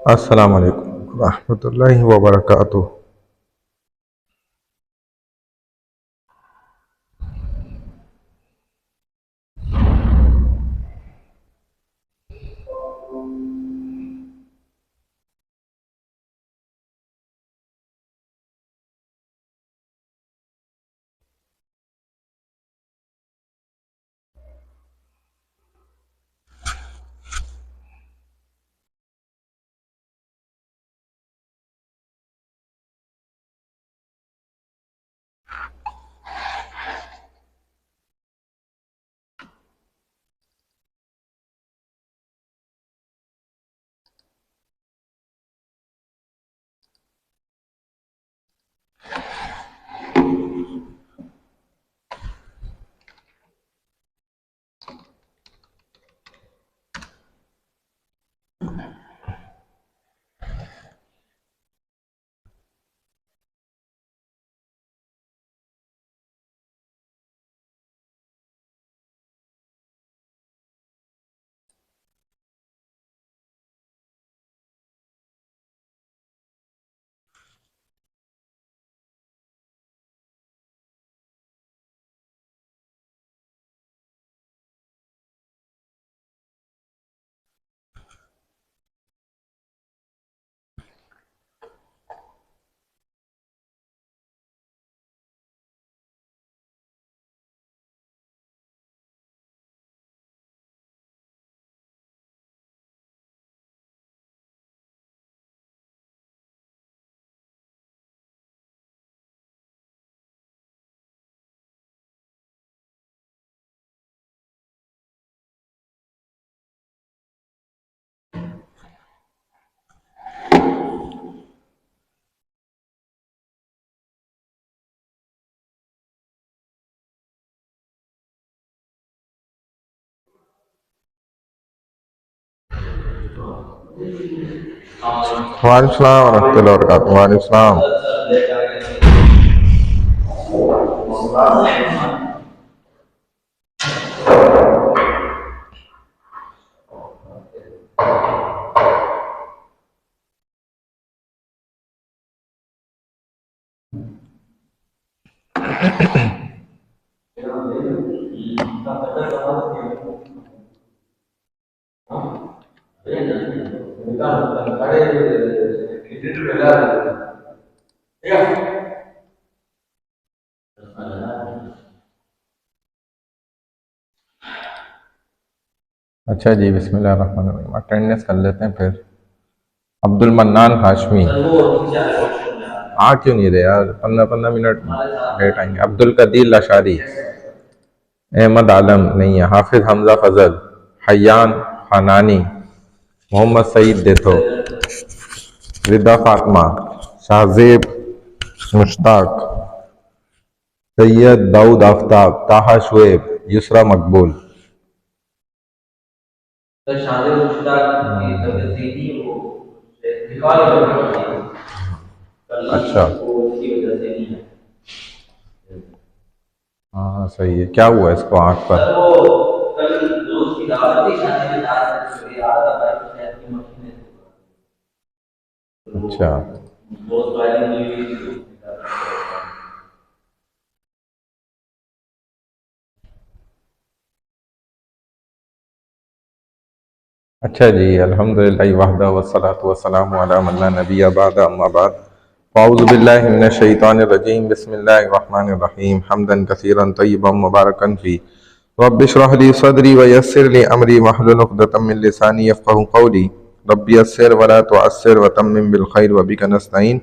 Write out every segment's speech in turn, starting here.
अस्सलाम वालेकुम रहमतुल्लाहि व बरकातुहू। वालेकुम सलाम व रहमतुल्लाहि व बरकातुहू। वालेकुम सलाम। अच्छा जी, बिस्मिल्लाहिर्रहमानिर्रहीम। अटेंडेंस कर लेते हैं फिर। अब्दुल मन्नान हाशमी आ क्यों नहीं रहे यार? 15-15 मिनट लेट आएंगे। अब्दुल कदीर लशारी, अहमद आलम नहीं है, हाफिज हमजा फजल, हयान हनानी, मोहम्मद सईद देथो, रिदा फातिमा, शाहजेब मुश्ताक, सैयद दाऊद आफ्ताब, ताहा शुएब, युसरा मकबूल। अच्छा, हाँ सही है। क्या हुआ इसको आँख पर? अच्छा, अच्छा जी। अल्हम्दुलिल्लाह वहदा वस्सलातु वस्सलामु अला मन ला नबिय्य बअद, अम्मा बाद। अऊज़ु बिल्लाहि मिनश शैतानिर रजीम। बिस्मिल्लाहिर रहमानिर रहीम। हम्दन कसीरन तय्यिबन मुबारकन फी। रब्बि इश्रह ली सदरी व यस्सिर ली अमरी वहलुल उक़दतम मिन लिसानी यफ़क़हू क़ौली। रब्बि यस्सिर वला तुअस्सिर व तम्मिम बिल खैर व बिका नस्तईन।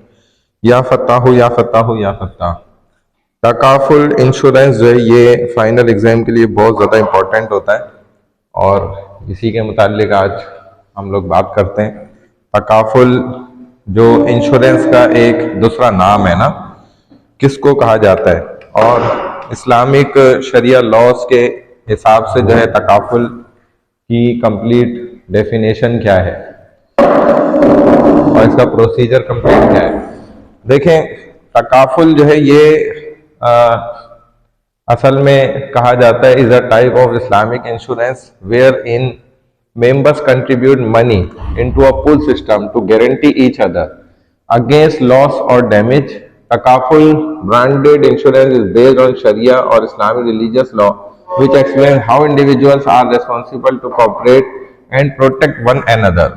या फत्ताहु या फत्ताहु या फत्ताह। तकाफुल इंश्योरेंस जो है ये फाइनल एग्ज़ाम के लिए बहुत ज़्यादा इम्पोर्टेंट होता है और इसी के मुतालिक आज हम लोग बात करते हैं। तकाफुल जो इंश्योरेंस का एक दूसरा नाम है ना, किसको कहा जाता है, और इस्लामिक शरिया लॉज के हिसाब से जो है तकाफुल की कंप्लीट डेफिनेशन क्या है और इसका प्रोसीजर कंप्लीट क्या है। देखें, तकाफुल जो है ये आ, असल में कहा जाता है is a type of Islamic insurance where in members contribute money into a pool system to guarantee each other against loss or damage. Takaful branded insurance is based on Sharia or Islamic religious law, which explains how individuals are responsible to cooperate and protect one another.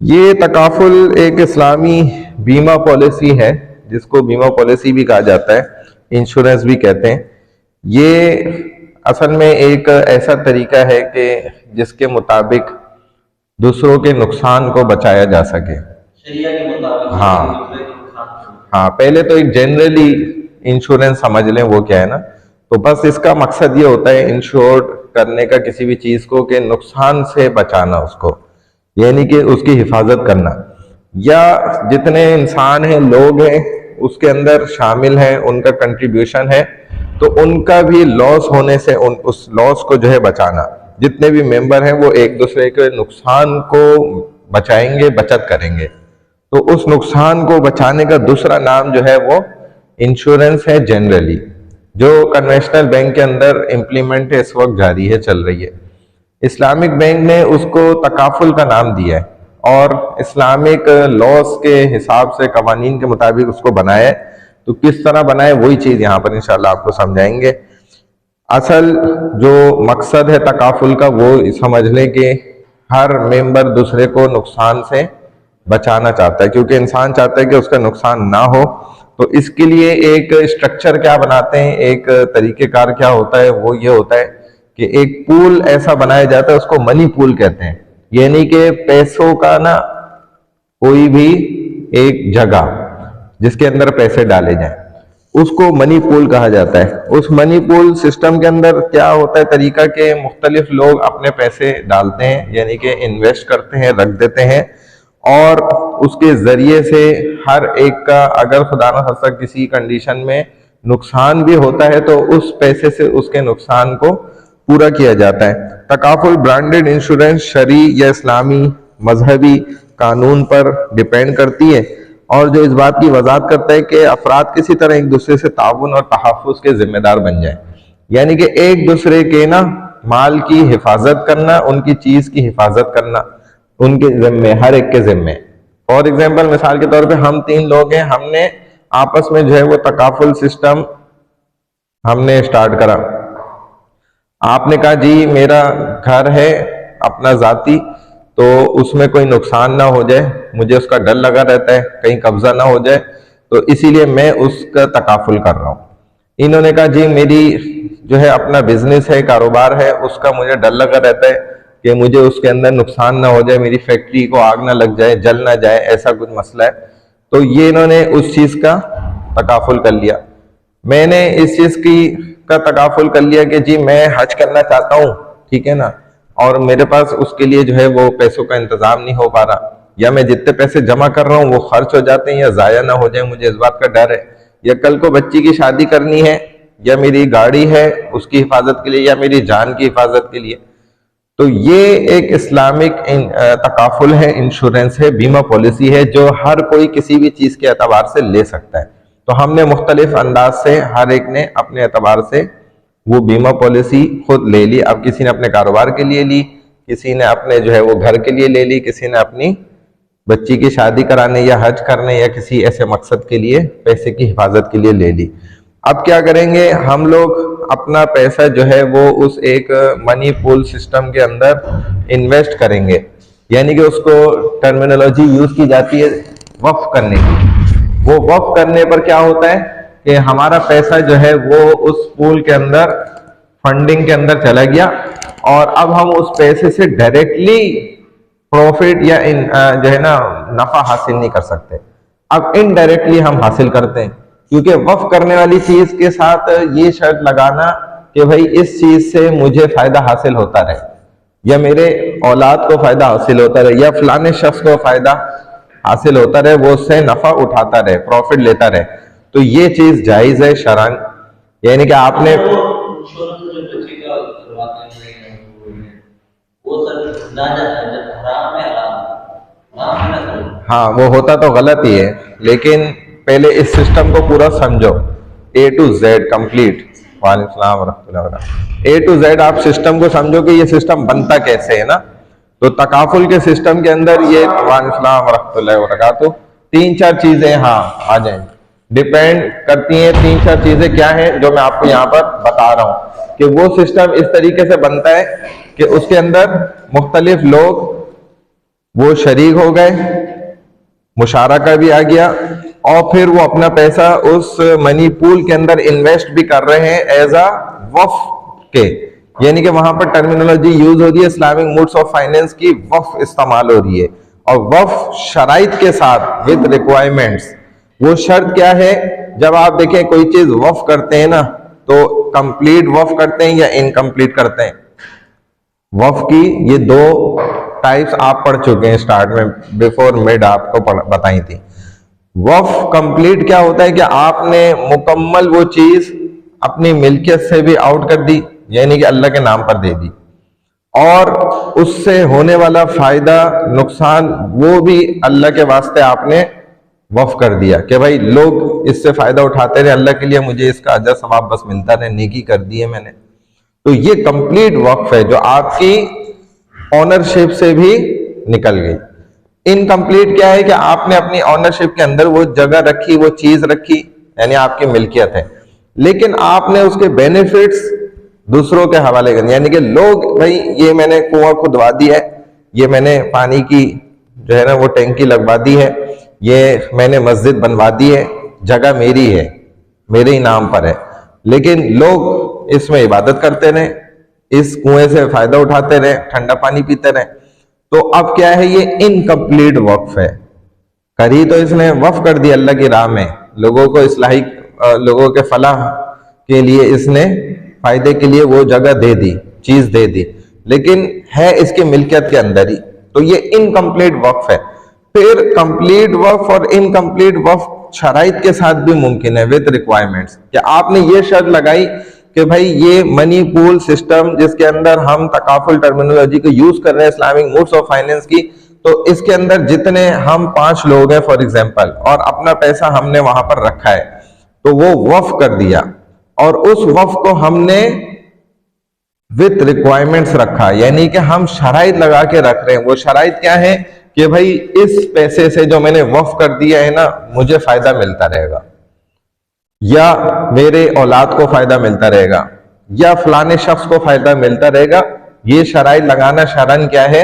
ये takaful एक इस्लामी बीमा policy है, जिसको बीमा policy भी कहा जाता है, इंश्योरेंस भी कहते हैं। ये असल में एक ऐसा तरीका है कि जिसके मुताबिक दूसरों के नुकसान को बचाया जा सके। शरिया के मुताबिक। हाँ, पहले तो एक जनरली इंश्योरेंस समझ लें वो क्या है ना, तो बस इसका मकसद ये होता है इंश्योर करने का किसी भी चीज को कि नुकसान से बचाना उसको, यानी कि उसकी हिफाजत करना, या जितने इंसान हैं, लोग हैं, उसके अंदर शामिल हैं, उनका कंट्रीब्यूशन है, तो उनका भी लॉस होने से उस लॉस को जो है बचाना। जितने भी मेंबर हैं वो एक दूसरे के नुकसान को बचाएंगे, बचत करेंगे। तो उस नुकसान को बचाने का दूसरा नाम जो है वो इंश्योरेंस है जनरली, जो कन्वेंशनल बैंक के अंदर इम्प्लीमेंट इस वक्त जारी है, चल रही है। इस्लामिक बैंक ने उसको तकाफुल का नाम दिया है और इस्लामिक लॉस के हिसाब से, कवानीन के मुताबिक उसको बनाया है। तो किस तरह बनाए वही चीज यहाँ पर इंशाल्लाह आपको समझाएंगे। असल जो मकसद है तकाफुल का वो समझ लें कि हर मेंबर दूसरे को नुकसान से बचाना चाहता है, क्योंकि इंसान चाहता है कि उसका नुकसान ना हो। तो इसके लिए एक स्ट्रक्चर क्या बनाते हैं, एक तरीकेकार क्या होता है, वो ये होता है कि एक पूल ऐसा बनाया जाता है, उसको मनी पूल कहते हैं। यानी कि पैसों का ना कोई भी एक जगह जिसके अंदर पैसे डाले जाएं, उसको मनी पूल कहा जाता है। उस मनी पूल सिस्टम के अंदर क्या होता है तरीका के मुख्तलिफ लोग अपने पैसे डालते हैं, यानी कि इन्वेस्ट करते हैं, रख देते हैं, और उसके जरिए से हर एक का अगर खुदा न खास्ता किसी कंडीशन में नुकसान भी होता है तो उस पैसे से उसके नुकसान को पूरा किया जाता है। तकाफुल ब्रांडेड इंश्योरेंस शरी या इस्लामी मजहबी कानून पर डिपेंड करती है और जो इस बात की वजाहत करता है कि अफराद किसी तरह एक दूसरे से ताउन और तहफ़्फ़ुज़ के जिम्मेदार बन जाए, यानी कि एक दूसरे के ना माल की हिफाजत करना, उनकी चीज की हिफाजत करना उनके जिम्मे, हर एक के जिम्मे। फॉर एग्जाम्पल, मिसाल के तौर पे हम 3 लोग हैं, हमने आपस में जो है वो तकाफुल सिस्टम हमने स्टार्ट करा। आपने कहा जी मेरा घर है अपना जाती, तो उसमें कोई नुकसान ना हो जाए, मुझे उसका डर लगा रहता है कहीं कब्जा ना हो जाए, तो इसीलिए मैं उसका तकाफुल कर रहा हूँ। इन्होंने कहा जी मेरी जो है अपना बिजनेस है, कारोबार है, उसका मुझे डर लगा रहता है कि मुझे उसके अंदर नुकसान ना हो जाए, मेरी फैक्ट्री को आग ना लग जाए, जल ना जाए, ऐसा कुछ मसला है। तो ये इन्होंने उस चीज का तकाफुल कर लिया। मैंने इस चीज का तकाफुल कर लिया कि जी मैं हज करना चाहता हूँ, ठीक है ना, और मेरे पास उसके लिए जो है वो पैसों का इंतजाम नहीं हो पा रहा, या मैं जितने पैसे जमा कर रहा हूँ वो खर्च हो जाते हैं या जाया ना हो जाए, मुझे इस बात का डर है, या कल को बच्ची की शादी करनी है, या मेरी गाड़ी है उसकी हिफाजत के लिए, या मेरी जान की हिफाजत के लिए। तो ये एक इस्लामिक तकाफुल है, इंश्योरेंस है, बीमा पॉलिसी है जो हर कोई किसी भी चीज के एतबार से ले सकता है। तो हमने मुख्तलिफ अंदाज से हर एक ने अपने एतबार से वो बीमा पॉलिसी खुद ले ली। अब किसी ने अपने कारोबार के लिए ली, किसी ने अपने जो है वो घर के लिए ले ली, किसी ने अपनी बच्ची की शादी कराने या हज करने या किसी ऐसे मकसद के लिए पैसे की हिफाजत के लिए ले ली। अब क्या करेंगे, हम लोग अपना पैसा जो है वो उस एक मनी पूल सिस्टम के अंदर इन्वेस्ट करेंगे, यानी कि उसको टर्मिनोलॉजी यूज की जाती है वक्फ करने की। वो वक्फ करने पर क्या होता है कि हमारा पैसा जो है वो उस पूल के अंदर फंडिंग के अंदर चला गया, और अब हम उस पैसे से डायरेक्टली प्रॉफिट या जो है ना नफा हासिल नहीं कर सकते। अब इनडायरेक्टली हम हासिल करते हैं, क्योंकि वक्फ करने वाली चीज के साथ ये शर्त लगाना कि भाई इस चीज से मुझे फायदा हासिल होता रहे, या मेरे औलाद को फायदा हासिल होता रहे, या फलाने शख्स को फायदा हासिल होता रहे, वो उससे नफा उठाता रहे, प्रॉफिट लेता रहे, तो ये चीज जायज है शरअन। यानी कि आपने हाँ वो होता तो गलत ही है, लेकिन पहले इस सिस्टम को पूरा समझो A to Z कंप्लीट। वालेकुम सलाम व रहमतुल्लाहि व बरकातहू। A to Z आप सिस्टम को समझो कि ये सिस्टम बनता कैसे है ना। तो तकाफुल के सिस्टम के अंदर ये वरहमतुल्लाहि तीन चार चीजें हाँ आ जाएंगी, डिपेंड करती हैं। तीन चार चीजें क्या हैं जो मैं आपको यहाँ पर बता रहा हूँ कि वो सिस्टम इस तरीके से बनता है कि उसके अंदर मुख्तलिफ लोग वो शरीक हो गए, मुशारका भी आ गया, और फिर वो अपना पैसा उस मनी पूल के अंदर इन्वेस्ट भी कर रहे हैं एज अ वफ के, यानी कि वहां पर टर्मिनोलॉजी यूज हो रही है इस्लामिक मोड्स ऑफ फाइनेंस की, वफ इस्तेमाल हो रही है। और वफ शराइत के साथ विद रिक्वायरमेंट्स। वो शर्त क्या है, जब आप देखें कोई चीज वफ करते हैं ना, तो कंप्लीट वफ करते हैं या इनकम्प्लीट करते हैं। वफ की ये दो टाइप्स आप पढ़ चुके हैं स्टार्ट में, बिफोर मिड आपको बताई थी। वफ कंप्लीट क्या होता है कि आपने मुकम्मल वो चीज अपनी मिल्कियत से भी आउट कर दी, यानी कि अल्लाह के नाम पर दे दी, और उससे होने वाला फायदा नुकसान वो भी अल्लाह के वास्ते आपने वफ कर दिया कि भाई लोग इससे फायदा उठाते रहे, अल्लाह के लिए मुझे इसका अजर सवाब बस मिलता रहे, नेकी कर दी है मैंने। तो ये कंप्लीट वक्फ है जो आपकी ऑनरशिप से भी निकल गई। इनकम्प्लीट क्या है कि आपने अपनी ऑनरशिप के अंदर वो जगह रखी, वो चीज रखी, यानी आपकी मिल्कियत है, लेकिन आपने उसके बेनिफिट्स दूसरों के हवाले कर, यानी कि लोग भाई ये मैंने कुआं खुदवा दिया है, ये मैंने पानी की जो है ना वो टैंकी लगवा दी है, ये मैंने मस्जिद बनवा दी है, जगह मेरी है, मेरे ही नाम पर है, लेकिन लोग इसमें इबादत करते रहे, इस कुएं से फायदा उठाते रहे, ठंडा पानी पीते रहे। तो अब क्या है, ये इनकम्प्लीट वक्फ है। करी तो इसने वक्फ कर दिया अल्लाह की राह में, लोगों को इस्लाही, लोगों के फलाह के लिए इसने फायदे के लिए वो जगह दे दी, चीज दे दी, लेकिन है इसके मिल्कियत के अंदर ही, तो ये इनकम्प्लीट वक्फ है। फिर कंप्लीट वक्फ और इनकम्प्लीट वक्फ शराइत के साथ भी मुमकिन है विद रिक्वायरमेंट्स, कि आपने ये शर्त लगाई कि भाई ये मनी पूल सिस्टम जिसके अंदर हम तकाफुल टर्मिनोलॉजी को यूज कर रहे हैं इस्लामिक मोड्स ऑफ फाइनेंस की, तो इसके अंदर जितने हम 5 लोग हैं फॉर एग्जांपल, और अपना पैसा हमने वहां पर रखा है, तो वो वफ कर दिया, और उस वफ को हमने विद रिक्वायरमेंट्स रखा, यानी कि हम शराइत लगा के रख रहे हैं। वो शराइत क्या है कि भाई इस पैसे से जो मैंने वफ कर दिया है ना, मुझे फायदा मिलता रहेगा, या मेरे औलाद को फायदा मिलता रहेगा, या फलाने शख्स को फायदा मिलता रहेगा। ये शराइत लगाना शरन क्या है,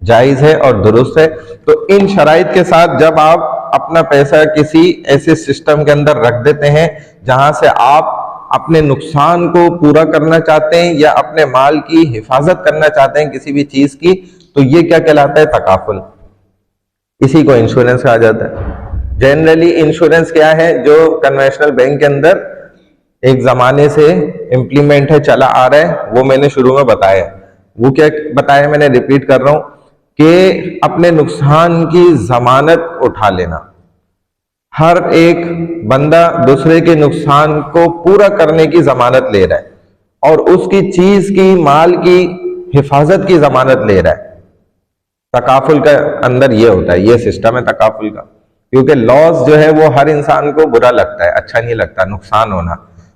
जायज है और दुरुस्त है। तो इन शराइत के साथ जब आप अपना पैसा किसी ऐसे सिस्टम के अंदर रख देते हैं जहां से आप अपने नुकसान को पूरा करना चाहते हैं या अपने माल की हिफाजत करना चाहते हैं किसी भी चीज की, तो ये क्या कहलाता है, तकाफुल। इसी को इंश्योरेंस कहा जाता है। जनरली इंश्योरेंस क्या है, जो कन्वेंशनल बैंक के अंदर एक जमाने से इम्प्लीमेंट है, चला आ रहा है, वो मैंने शुरू में बताया। वो क्या बताया, मैंने रिपीट कर रहा हूं कि अपने नुकसान की जमानत उठा लेना। हर एक बंदा दूसरे के नुकसान को पूरा करने की जमानत ले रहा है और उसकी चीज की, माल की हिफाजत की जमानत ले रहा है। तकाफुल का अंदर ये होता है, ये सिस्टम है तकाफुल का। क्योंकि लॉस जो है वो हर इंसान को बुरा लगता है, अच्छा नहीं लगता नुकसान होना,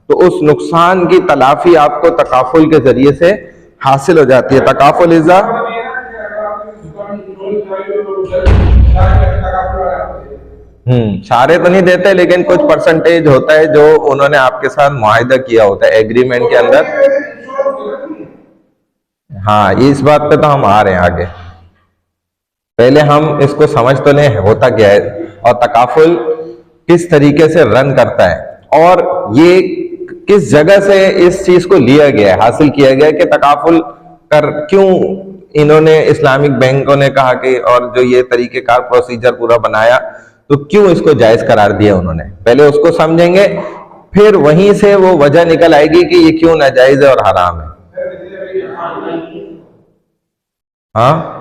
तो उस नुकसान की तलाफी आपको तकाफुल के जरिए से हासिल हो जाती है। तकाफुल इज़ सारे तो नहीं देते, लेकिन कुछ परसेंटेज होता है जो उन्होंने आपके साथ मुआहिदा किया होता है एग्रीमेंट के अंदर। हाँ, इस बात पे तो हम आ रहे हैं आगे। पहले हम इसको समझ तो लें होता क्या है और तकाफुल किस तरीके से रन करता है और ये किस जगह से इस चीज को लिया गया है, हासिल किया गया है कि तकाफुल कर क्यों इन्होंने इस्लामिक बैंकों ने कहा कि, और जो ये तरीकेकार प्रोसीजर पूरा बनाया, तो क्यों इसको जायज करार दिया उन्होंने। पहले उसको समझेंगे, फिर वहीं से वो वजह निकल आएगी कि ये क्यों नाजायज है और हराम है। हाँ,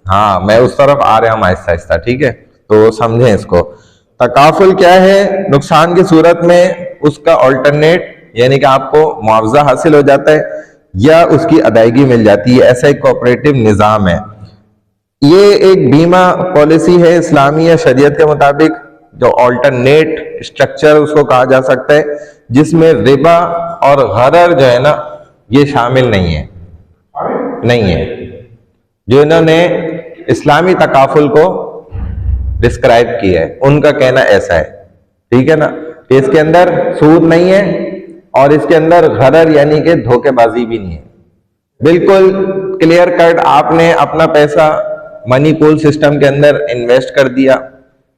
हाँ, मैं उस तरफ आ रहा हूं आहिस्ता आहिस्ता, ठीक है। तो समझें इसको। तकाफुल क्या है, नुकसान की सूरत में उसका ऑल्टरनेट, यानी कि आपको मुआवजा हासिल हो जाता है या उसकी अदायगी मिल जाती है। ऐसा एक कोऑपरेटिव निजाम है। ये एक बीमा पॉलिसी है इस्लामी या शरीयत के मुताबिक, जो ऑल्टरनेट स्ट्रक्चर उसको कहा जा सकता है, जिसमें रिबा और गरर जो है ना ये शामिल नहीं है, नहीं है। जो इन्होंने इस्लामी तकाफुल को डिस्क्राइब किया है उनका कहना ऐसा है, ठीक है ना, कि इसके अंदर सूद नहीं है और इसके अंदर गरर यानी कि धोखेबाजी भी नहीं है। बिल्कुल क्लियर कट आपने अपना पैसा मनी पूल सिस्टम के अंदर इन्वेस्ट कर दिया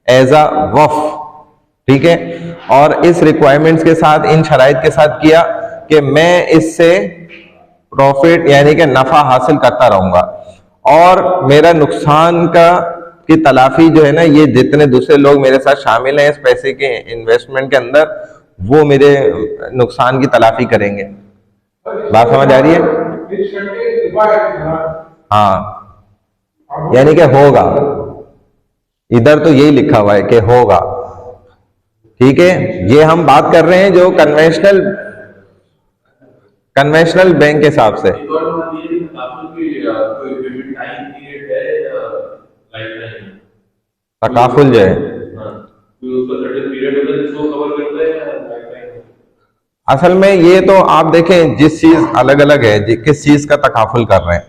एज अ वफ, ठीक है, और इस रिक्वायरमेंट्स के साथ, इन शराइत के साथ किया कि मैं इससे प्रॉफिट यानी कि नफा हासिल करता रहूंगा और मेरा नुकसान का की तलाफी जो है ना, ये जितने दूसरे लोग मेरे साथ शामिल हैं इस पैसे के इन्वेस्टमेंट के अंदर, वो मेरे नुकसान की तलाफी करेंगे। बात समझ आ रही है? हाँ, यानी कि होगा, इधर तो यही लिखा हुआ है कि होगा, ठीक है। ये हम बात कर रहे हैं जो कन्वेंशनल बैंक के हिसाब से। तकाफुल जो है असल में ये तो आप देखें जिस चीज अलग अलग है, किस चीज का तकाफुल कर रहे हैं।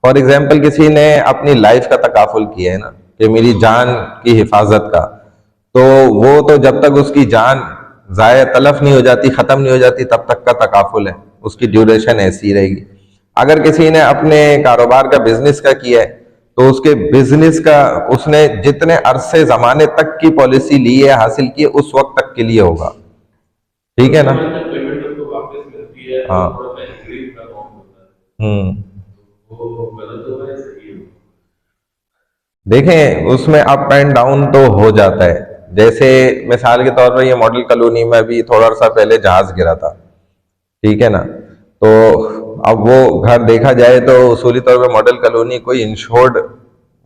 फॉर एग्जाम्पल किसी ने अपनी लाइफ का तकाफुल किया है ना, कि मेरी जान की हिफाजत का, तो वो तो जब तक उसकी जान जाया तलफ नहीं हो जाती, खत्म नहीं हो जाती, तब तक का तकाफुल है, उसकी ड्यूरेशन ऐसी रहेगी। अगर किसी ने अपने कारोबार का, बिजनेस का किया है, तो उसके बिजनेस का उसने जितने अरसे जमाने तक की पॉलिसी ली है, हासिल की है, उस वक्त तक के लिए होगा, ठीक है ना। हाँ, देखें उसमें अप एंड डाउन तो हो जाता है। जैसे मिसाल के तौर पर ये मॉडल कॉलोनी में भी थोड़ा सा पहले जहाज गिरा था, ठीक है ना, तो अब वो घर देखा जाए तो उसूली तौर पे मॉडल कॉलोनी कोई इंश्योर्ड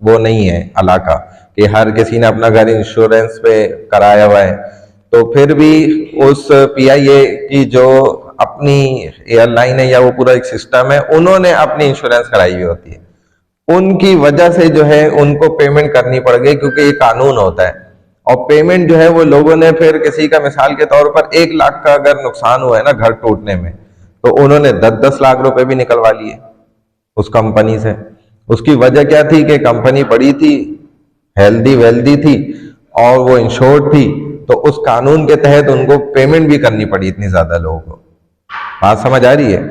वो नहीं है इलाका, कि हर किसी ने अपना घर इंश्योरेंस पे कराया हुआ है। तो फिर भी उस PIA की जो अपनी एयरलाइन है या वो पूरा एक सिस्टम है, उन्होंने अपनी इंश्योरेंस कराई हुई होती है, उनकी वजह से जो है उनको पेमेंट करनी पड़ गई, क्योंकि ये कानून होता है। और पेमेंट जो है वो लोगों ने फिर किसी का मिसाल के तौर पर 1 लाख का अगर नुकसान हुआ है ना घर टूटने में, तो उन्होंने 10-10 लाख रुपए भी निकलवा लिए उस कंपनी से। उसकी वजह क्या थी कि कंपनी बड़ी थी, हेल्दी वेल्दी थी और वो इंश्योर्ड थी, तो उस कानून के तहत उनको पेमेंट भी करनी पड़ी इतनी ज्यादा लोगों को। बात समझ आ रही है?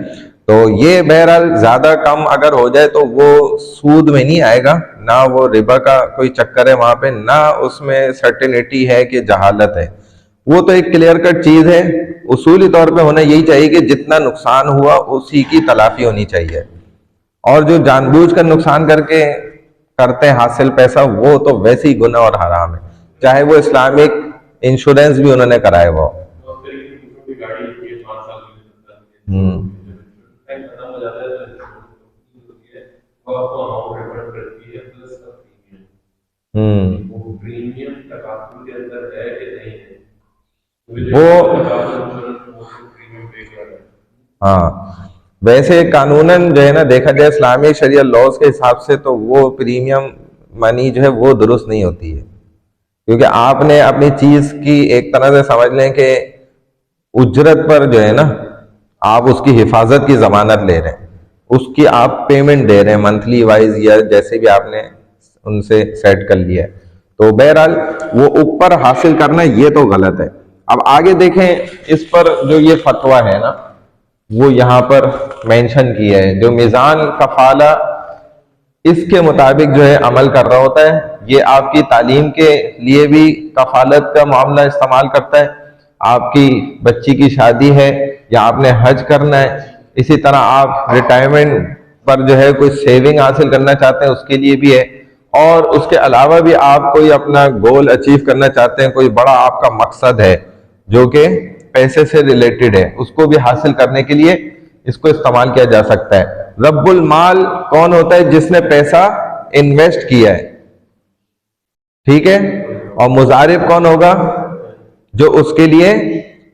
तो ये बहरहाल ज्यादा कम अगर हो जाए तो वो सूद में नहीं आएगा, ना वो रिबा का कोई चक्कर है वहां पे, ना उसमें सर्टेनिटी है कि जहालत है। वो तो एक क्लियर कट चीज है। उसूली तौर पे होना यही चाहिए कि जितना नुकसान हुआ उसी की तलाफी होनी चाहिए, और जो जानबूझकर नुकसान करके करते हैं हासिल पैसा, वो तो वैसे ही गुनाह और हराम है, चाहे वो इस्लामिक इंश्योरेंस भी उन्होंने कराया हुआ। वो हाँ, वैसे कानूनन जो है ना देखा जाए इस्लामी शरिया लॉज के हिसाब से, तो वो प्रीमियम मनी जो है वो दुरुस्त नहीं होती है, क्योंकि आपने अपनी चीज की एक तरह से समझ लें कि उजरत पर जो है ना आप उसकी हिफाजत की जमानत ले रहे हैं, उसकी आप पेमेंट दे रहे हैं मंथली वाइज या जैसे भी आपने उनसे सेट कर लिया है। तो बहरहाल वो ऊपर हासिल करना ये तो गलत है। अब आगे देखें, इस पर जो ये फतवा है ना वो यहाँ पर मेंशन किया है, जो मिजान कफाला इसके मुताबिक जो है अमल कर रहा होता है। ये आपकी तालीम के लिए भी कफालत का मामला इस्तेमाल करता है, आपकी बच्ची की शादी है या आपने हज करना है, इसी तरह आप रिटायरमेंट पर जो है कोई सेविंग हासिल करना चाहते हैं उसके लिए भी है, और उसके अलावा भी आप कोई अपना गोल अचीव करना चाहते हैं, कोई बड़ा आपका मकसद है जो कि पैसे से रिलेटेड है, उसको भी हासिल करने के लिए इसको इस्तेमाल किया जा सकता है। रब्बुल माल कौन होता है? जिसने पैसा इन्वेस्ट किया है, ठीक है, और मुजारिब कौन होगा? जो उसके लिए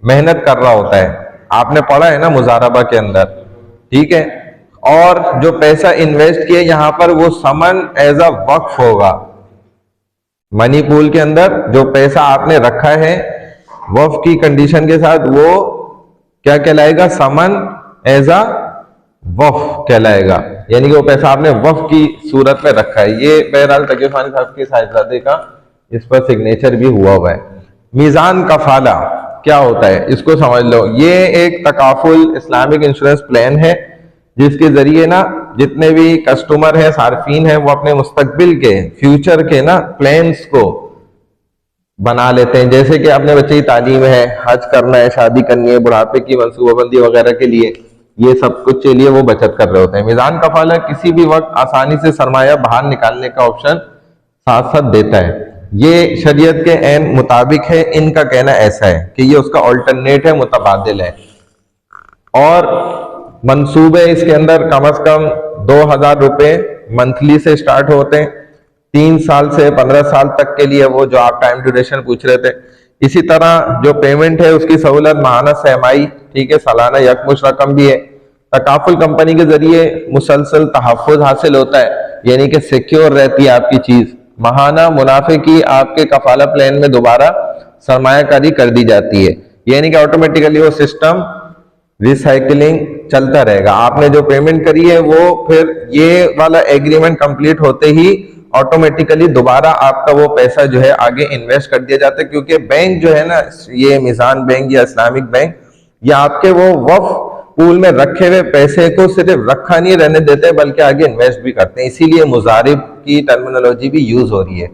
मेहनत कर रहा होता है। आपने पढ़ा है ना मुजारबा के अंदर, ठीक है। और जो पैसा इन्वेस्ट किए यहाँ पर वो समन एज अ वक्फ होगा। मनी पूल के अंदर जो पैसा आपने रखा है वक्फ की कंडीशन के साथ, वो क्या कहलाएगा? समन एज अ वक्फ कहलाएगा, यानी कि वो पैसा आपने वक्फ की सूरत में रखा है। ये बहरहाल तकीफानी साहब के साहिबजादे का इस पर सिग्नेचर भी हुआ है। मीजान कफाला क्या होता है इसको समझ लो। ये एक तकाफुल इस्लामिक इंश्योरेंस प्लान है जिसके जरिए ना जितने भी कस्टमर हैं, सार्फिन हैं, वो अपने मुस्तकबिल के, फ्यूचर के ना प्लान्स को बना लेते हैं। जैसे कि अपने बच्चे की तालीम है, हज करना है, शादी करनी है, बुढ़ापे की मनसूबाबंदी वगैरह के लिए, ये सब कुछ के लिए वो बचत कर रहे होते हैं। मीजान कफाला किसी भी वक्त आसानी से सरमाया बाहर निकालने का ऑप्शन साथ साथ देता है। ये शरीयत के ऐन मुताबिक है। इनका कहना ऐसा है कि ये उसका ऑल्टरनेट है, मुतबादिल है। और मंसूबे इसके अंदर कम से कम 2000 रुपए मंथली से स्टार्ट होते हैं। 3 साल से 15 साल तक के लिए, वो जो आप टाइम ड्यूरेशन पूछ रहे थे। इसी तरह जो पेमेंट है उसकी सहूलत माहाना सहमाई, ठीक है, सालाना यकमुश रकम भी है। तकाफुल कंपनी के जरिए मुसलसल तहफ़्फ़ुज़ हासिल होता है, यानी कि सिक्योर रहती है आपकी चीज। माहाना मुनाफे की आपके कफाला प्लान में दोबारा सरमायाकारी कर दी जाती है, यानी कि ऑटोमेटिकली वो सिस्टम रिसाइकलिंग चलता रहेगा। आपने जो पेमेंट करी है वो फिर ये वाला एग्रीमेंट कंप्लीट होते ही ऑटोमेटिकली दोबारा आपका वो पैसा जो है आगे इन्वेस्ट कर दिया जाता है। क्योंकि बैंक जो है ना, ये मिजान बैंक या इस्लामिक बैंक, ये आपके वो वक्फ पूल में रखे हुए पैसे को सिर्फ रखा नहीं रहने देते बल्कि आगे इन्वेस्ट भी करते हैं। इसीलिए मुजारिब की टर्मिनोलॉजी भी यूज हो रही है।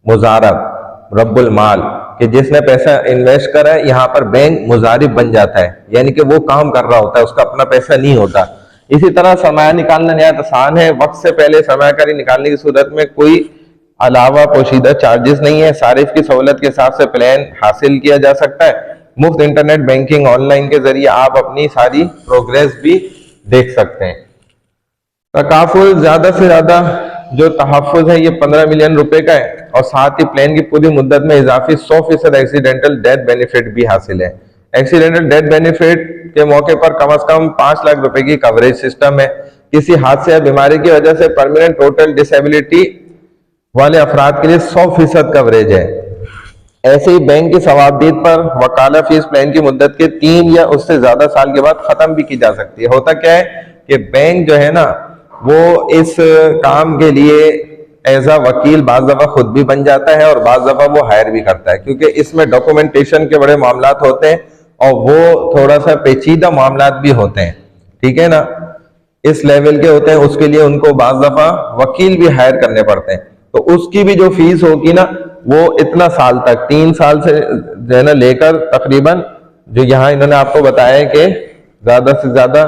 मुजारब रब्बुल माल, कि जिसने पैसा इन्वेस्ट करा है, यहाँ पर बैंक मुजारिब बन जाता है, यानी कि वो काम कर रहा होता है, उसका अपना पैसा नहीं होता। इसी तरह सरमाया निकालना नहायत आसान है। वक्त से पहले सरमायाकारी निकालने की सूरत में कोई अलावा पोशीदा चार्जेस नहीं है। सारिफ की सहूलत के हिसाब से प्लान हासिल किया जा सकता है। मुफ्त इंटरनेट बैंकिंग ऑनलाइन के जरिए आप अपनी सारी प्रोग्रेस भी देख सकते हैं। तकाफुल ज्यादा से ज्यादा जो तहफ़्फ़ुज़ है ये 15 मिलियन रुपए का है, और साथ ही प्लान की पूरी मुद्दत में इजाफी 100% एक्सीडेंटल डेथ बेनिफिट भी हासिल है। एक्सीडेंटल डेथ बेनिफिट के मौके पर कम से कम 5 लाख रुपए की कवरेज सिस्टम है। किसी हादसे या बीमारी की वजह से परमानेंट टोटल डिसेबिलिटी वाले अफराद के लिए 100% कवरेज है। ऐसे ही बैंक की सवाबदीद पर वकाला फीस प्लान की मुद्दत के 3 या उससे ज्यादा साल के बाद खत्म भी की जा सकती है। होता क्या है कि बैंक जो है ना, वो इस काम के लिए एज अ वकील बाज दफा खुद भी बन जाता है और बाज दफा वो हायर भी करता है, क्योंकि इसमें डॉक्यूमेंटेशन के बड़े मामलात होते हैं और वो थोड़ा सा पेचीदा मामलात भी होते हैं, ठीक है ना, इस लेवल के होते हैं। उसके लिए उनको बाज दफा वकील भी हायर करने पड़ते हैं। तो उसकी भी जो फीस होगी ना, वो इतना साल तक, 3 साल से जो है ना लेकर तकरीबन, जो यहाँ इन्होंने आपको बताया है कि ज्यादा से ज्यादा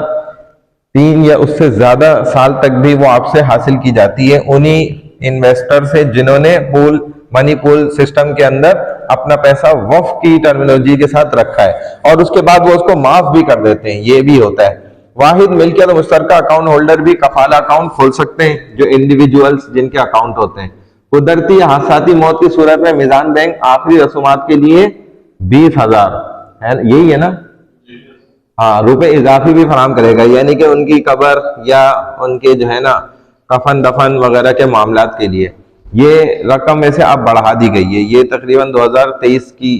3 या उससे ज्यादा साल तक भी वो आपसे हासिल की जाती है उन्हीं इन्वेस्टर से जिन्होंने पूल मनी पूल सिस्टम के अंदर अपना पैसा वक्फ की टर्मिनोलॉजी के साथ रखा है, और उसके बाद वो उसको माफ भी कर देते हैं। ये भी होता है। वाहिद मिल्कियत और मुश्तरका अकाउंट होल्डर भी कफाला अकाउंट खोल सकते हैं, जो इंडिविजुअल्स जिनके अकाउंट होते हैं। कुदरती या हादसाती मौत की सूरत में मिजान बैंक आखिरी रसूमात के लिए 20,000 है, यही है ना, हाँ, रुपए इजाफी भी फराम करेगा, यानी कि उनकी कब्र या उनके जो है ना कफन दफन वगैरह के मामलात के लिए ये रकम में से अब बढ़ा दी गई है। ये तकरीबन 2023 की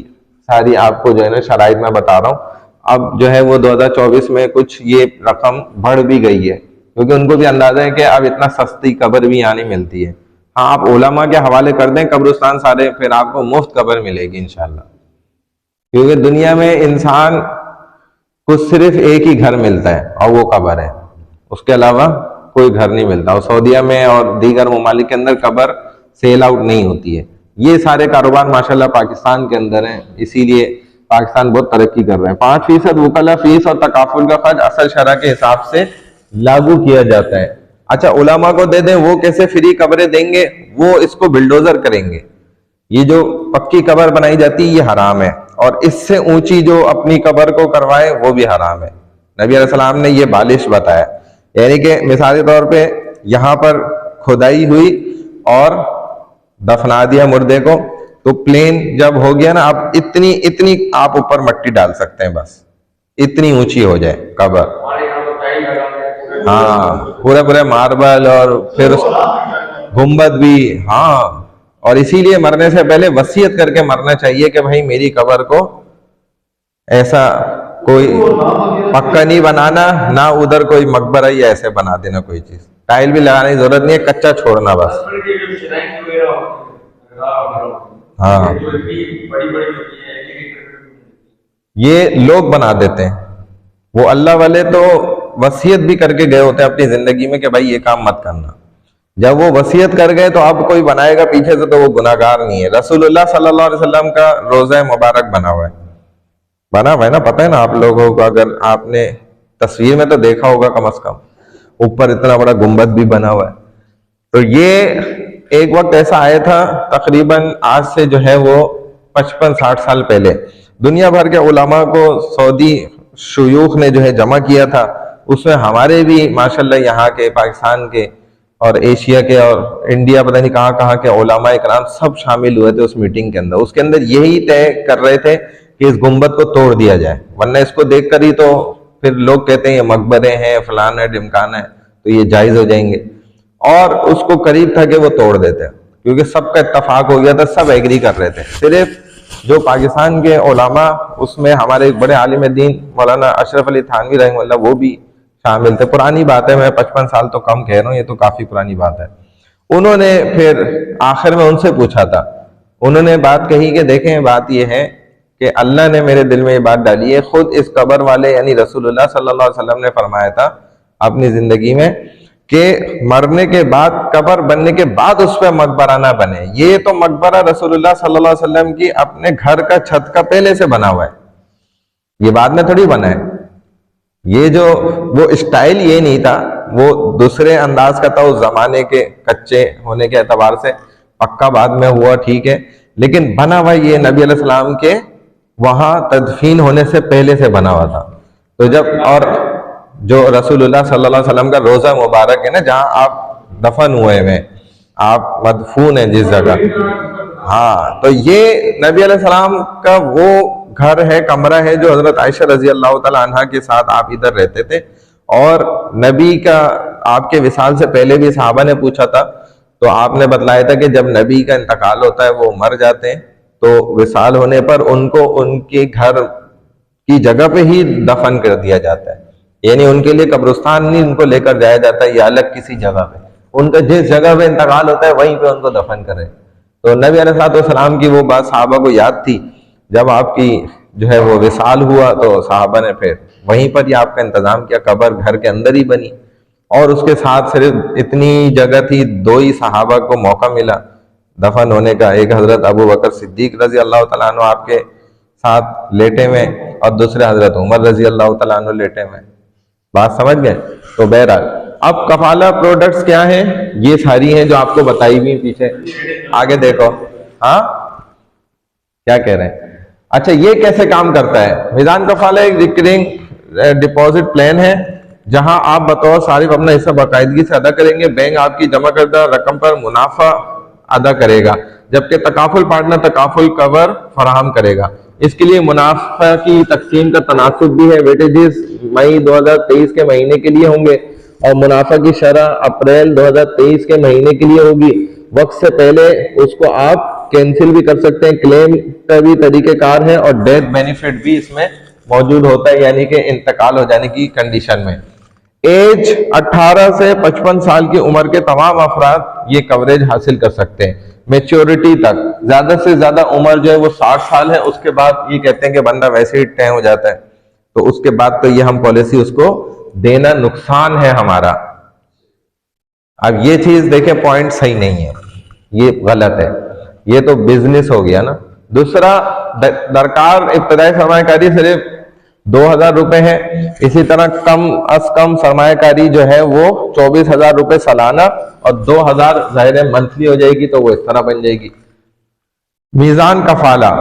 सारी आपको जो है ना शराइत में बता रहा हूँ। अब जो है वो 2024 में कुछ ये रकम बढ़ भी गई है, क्योंकि उनको भी अंदाजा है कि अब इतना सस्ती कब्र भी यहाँ नहीं मिलती है। हाँ, आप उलमा के हवाले कर दें कब्रिस्तान सारे, फिर आपको मुफ्त कब्र मिलेगी इंशाल्लाह। क्योंकि दुनिया में इंसान को सिर्फ एक ही घर मिलता है और वो कब्र है, उसके अलावा कोई घर नहीं मिलता। और सऊदीया में और दीगर ममालिक के अंदर कब्र सेल आउट नहीं होती है। ये सारे कारोबार माशाल्लाह पाकिस्तान के अंदर हैं, इसीलिए पाकिस्तान बहुत तरक्की कर रहे हैं। 5% वकला फीस और तकाफुल का खर्च असल शरह के हिसाब से लागू किया जाता है। अच्छा, उलमा को दे दें, वो कैसे फ्री कब्रें देंगे? वो इसको बिल्डोजर करेंगे। ये जो पक्की कब्र बनाई जाती है ये हराम है, और इससे ऊंची जो अपनी कब्र को करवाए वो भी हराम है। नबी अलैहि सलाम ने ये बालिश बताया, यानी कि मिसाल के तौर पे यहाँ पर खुदाई हुई और दफना दिया मुर्दे को, तो प्लेन जब हो गया ना, आप इतनी इतनी आप ऊपर मट्टी डाल सकते हैं, बस इतनी ऊंची हो जाए कब्र। हाँ, पूरे पूरे मार्बल और फिर गुम्बद भी। हाँ, और इसीलिए मरने से पहले वसीयत करके मरना चाहिए कि भाई मेरी कब्र को ऐसा कोई पक्का नहीं बनाना, ना उधर कोई मकबरा ही ऐसे बना देना, कोई चीज टाइल भी लगाने की जरूरत नहीं है, कच्चा छोड़ना बस। हाँ, ये लोग बना देते हैं, वो अल्लाह वाले तो वसीयत भी करके गए होते हैं अपनी जिंदगी में कि भाई ये काम मत करना। जब वो वसीयत कर गए तो अब कोई बनाएगा पीछे से तो वो गुनाहगार नहीं है। रसूलुल्लाह सल्लल्लाहु अलैहि वसल्लम का रोजा मुबारक बना हुआ है ना, पता है ना आप लोगों को, अगर आपने तस्वीर में तो देखा होगा कम से कम, ऊपर इतना बड़ा गुंबद भी बना हुआ है। तो ये एक वक्त ऐसा आया था, तकरीबन आज से जो है वो 55-60 साल पहले, दुनिया भर के उलमा को सऊदी शुयूख ने जो है जमा किया था। उसमें हमारे भी माशाल्लाह यहाँ के, पाकिस्तान के और एशिया के और इंडिया, पता नहीं कहाँ कहाँ के उलमा इकराम सब शामिल हुए थे उस मीटिंग के अंदर। उसके अंदर यही तय कर रहे थे कि इस गुंबद को तोड़ दिया जाए, वरना इसको देख कर ही तो फिर लोग कहते हैं ये मकबरे हैं, फलान है, ढिमकान है, तो ये जायज हो जाएंगे। और उसको करीब था कि वो तोड़ देते, क्योंकि सबका इत्तफाक हो गया था, सब एग्री कर रहे थे। सिर्फ जो पाकिस्तान के उलमा, उसमें हमारे एक बड़े आलिम दीन मौलाना अशरफ अली थानवी रहमतुल्लाह वो भी शामिल थे। पुरानी बात है, मैं 55 साल तो कम कह रहा हूँ, ये तो काफी पुरानी बात है। उन्होंने फिर आखिर में उनसे पूछा था, उन्होंने बात कही कि देखें बात यह है कि अल्लाह ने मेरे दिल में ये बात डाली है, खुद इस कब्र वाले यानी रसूलुल्लाह सल्लल्लाहु अलैहि वसल्लम ने फरमाया था अपनी जिंदगी में कि मरने के बाद, कब्र बनने के बाद उस पर मकबरा ना बने। ये तो मकबरा रसूलुल्लाह सल्लल्लाहु अलैहि वसल्लम की अपने घर का छत का पहले से बना हुआ है, ये बाद में थोड़ी बना है। ये जो वो स्टाइल ये नहीं था, वो दूसरे अंदाज का था उस जमाने के कच्चे होने के एतबार से, पक्का बाद में हुआ ठीक है, लेकिन बना हुआ ये नबी अलैहि सलाम के वहां तदफीन होने से पहले से बना हुआ था। तो जब, और जो रसूलुल्लाह सल्लल्लाहु अलैहि वसल्लम का रोजा मुबारक है ना, जहां आप दफन हुए हैं, आप मदफून है जिस जगह, हाँ, तो ये नबी अलैहि सलाम का वो घर है, कमरा है, जो हजरत आयशा रजी अल्लाह तआला अन्हा के साथ आप इधर रहते थे। और नबी का, आपके विसाल से पहले भी सहाबा ने पूछा था, तो आपने बतलाया था कि जब नबी का इंतकाल होता है, वो मर जाते हैं, तो विसाल होने पर उनको उनके घर की जगह पे ही दफन कर दिया जाता है, यानी उनके लिए कब्रिस्तान नहीं उनको लेकर जाया जाता है या अलग किसी जगह पे, उनका जिस जगह पे इंतकाल होता है वहीं पे उनको दफन करें। तो नबी अलैहिस्सलाम की वो बात सहाबा को याद थी, जब आपकी जो है वो विसाल हुआ तो सहाबा ने फिर वहीं पर ही आपका इंतजाम किया, कब्र घर के अंदर ही बनी। और उसके साथ सिर्फ इतनी जगह थी, दो ही सहाबा को मौका मिला दफन होने का, एक हजरत अबू बकर सिद्दीक रजी अल्लाह तआला अन्हु आपके साथ लेटे हुए, और दूसरे हजरत उमर रजी अल्लाह तआला अन्हु लेटे हुए। बात समझ गए? तो बहरहाल अब कफाला प्रोडक्ट्स क्या हैं, ये सारी हैं जो आपको बताई हुई पीछे, आगे देखो। हाँ, क्या कह रहे हैं? अच्छा, ये कैसे काम करता है? मीज़ान कफाला एक रिकरिंग डिपॉजिट प्लान है, जहां आप बतौर सारिफ अपना हिस्सा बाकायदगी से अदा करेंगे, बैंक आपकी जमा करदा रकम पर मुनाफा अदा करेगा, जबकि तकाफुल पार्टनर तकाफुल कवर फराहम करेगा। इसके लिए मुनाफा की तकसीम का तनासुब भी है। वेटेजेस मई 2023 के महीने के लिए होंगे और मुनाफा की शरह अप्रैल 2023 के महीने के लिए होगी। वक्त से पहले उसको आप कैंसिल भी कर सकते हैं, क्लेम का भी तरीकेकार है, और डेथ बेनिफिट भी इसमें मौजूद होता है, यानी कि इंतकाल हो जाने की कंडीशन में। एज 18 से 55 साल की उम्र के तमाम अफराद ये कवरेज हासिल कर सकते हैं मेच्योरिटी तक। ज्यादा से ज्यादा उम्र जो है वो 60 साल है, उसके बाद ये कहते हैं कि बंदा वैसे ही तय हो जाता है, तो उसके बाद तो ये हम पॉलिसी उसको देना नुकसान है हमारा। अब ये चीज देखें, पॉइंट सही नहीं है, ये गलत है, ये तो बिजनेस हो गया ना। दूसरा, दरकार इब्तदाई सरमायाकारी सिर्फ 2000 रुपए है। इसी तरह कम अज कम सरमायाकारी जो है वो 24,000 रुपए सालाना, और 2000 जाहिर मंथली हो जाएगी, तो वो इस तरह बन जाएगी। मीज़ान कफाला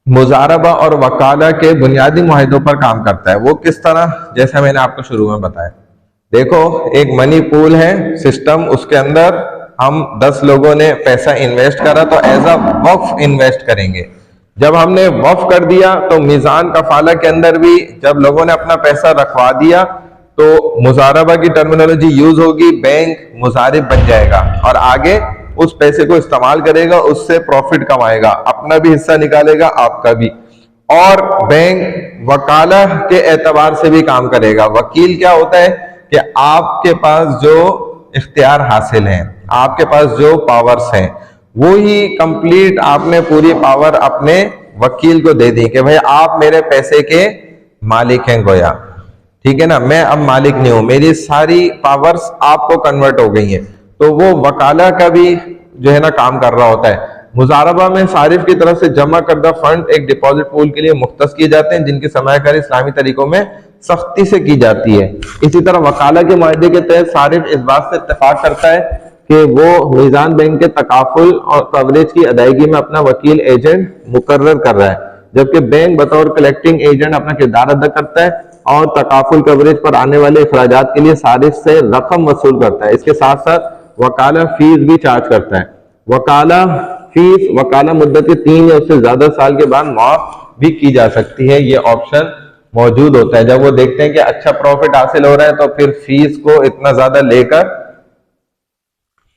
मुजारबा और वकाला के बुनियादी मुआहिदों पर काम करता है। वो किस तरह? जैसा मैंने आपको शुरू में बताया, देखो एक मनी पूल है सिस्टम, उसके अंदर हम 10 लोगों ने पैसा इन्वेस्ट करा, तो एज अ वक्फ इन्वेस्ट करेंगे। जब हमने वक्फ कर दिया तो मीज़ान कफाला के अंदर भी जब लोगों ने अपना पैसा रखवा दिया, तो मुजारबा की टर्मिनोलॉजी यूज होगी, बैंक मुजारिब बन जाएगा और आगे उस पैसे को इस्तेमाल करेगा, उससे प्रॉफिट कमाएगा, अपना भी हिस्सा निकालेगा, आपका भी। और बैंक वकाला के एतबार से भी काम करेगा। वकील क्या होता है कि आपके पास जो इख्तियार हासिल हैं, आपके पास जो पावर्स हैं, वो ही कंप्लीट आपने पूरी पावर अपने वकील को दे दी कि भाई आप मेरे पैसे के मालिक हैं गोया, ठीक है ना, मैं अब मालिक नहीं हूं, मेरी सारी पावर्स आपको कन्वर्ट हो गई हैं। तो वो वकाला का भी जो है ना काम कर रहा होता है। मुजारबा में सारिफ की तरफ से जमा करदा फंड एक डिपॉजिट पूल के लिए मुख्तस किए जाते हैं, जिनकी सरमायाकारी इस्लामी तरीकों में सख्ती से की जाती है। इसी तरह वकाला के मुआहदे के तहत सारिफ इस बात से इत्तेफाक करता है कि वो मीजान बैंक के तकाफुल और कवरेज की अदायगी में अपना वकील एजेंट मुकर्रर कर रहा है, जबकि बैंक बतौर कलेक्टिंग एजेंट अपना किरदार अदा करता है और तकाफुल कवरेज पर आने वाले अखराजात के लिए सारिफ से रकम वसूल करता है। इसके साथ साथ वकाला फीस भी चार्ज करता है। वकाला फीस वकाला मुद्दत के 3 या उससे ज्यादा साल के बाद माफ भी की जा सकती है, ये ऑप्शन मौजूद होता है। जब वो देखते हैं कि अच्छा प्रॉफिट हासिल हो रहा है तो फिर फीस को इतना ज्यादा लेकर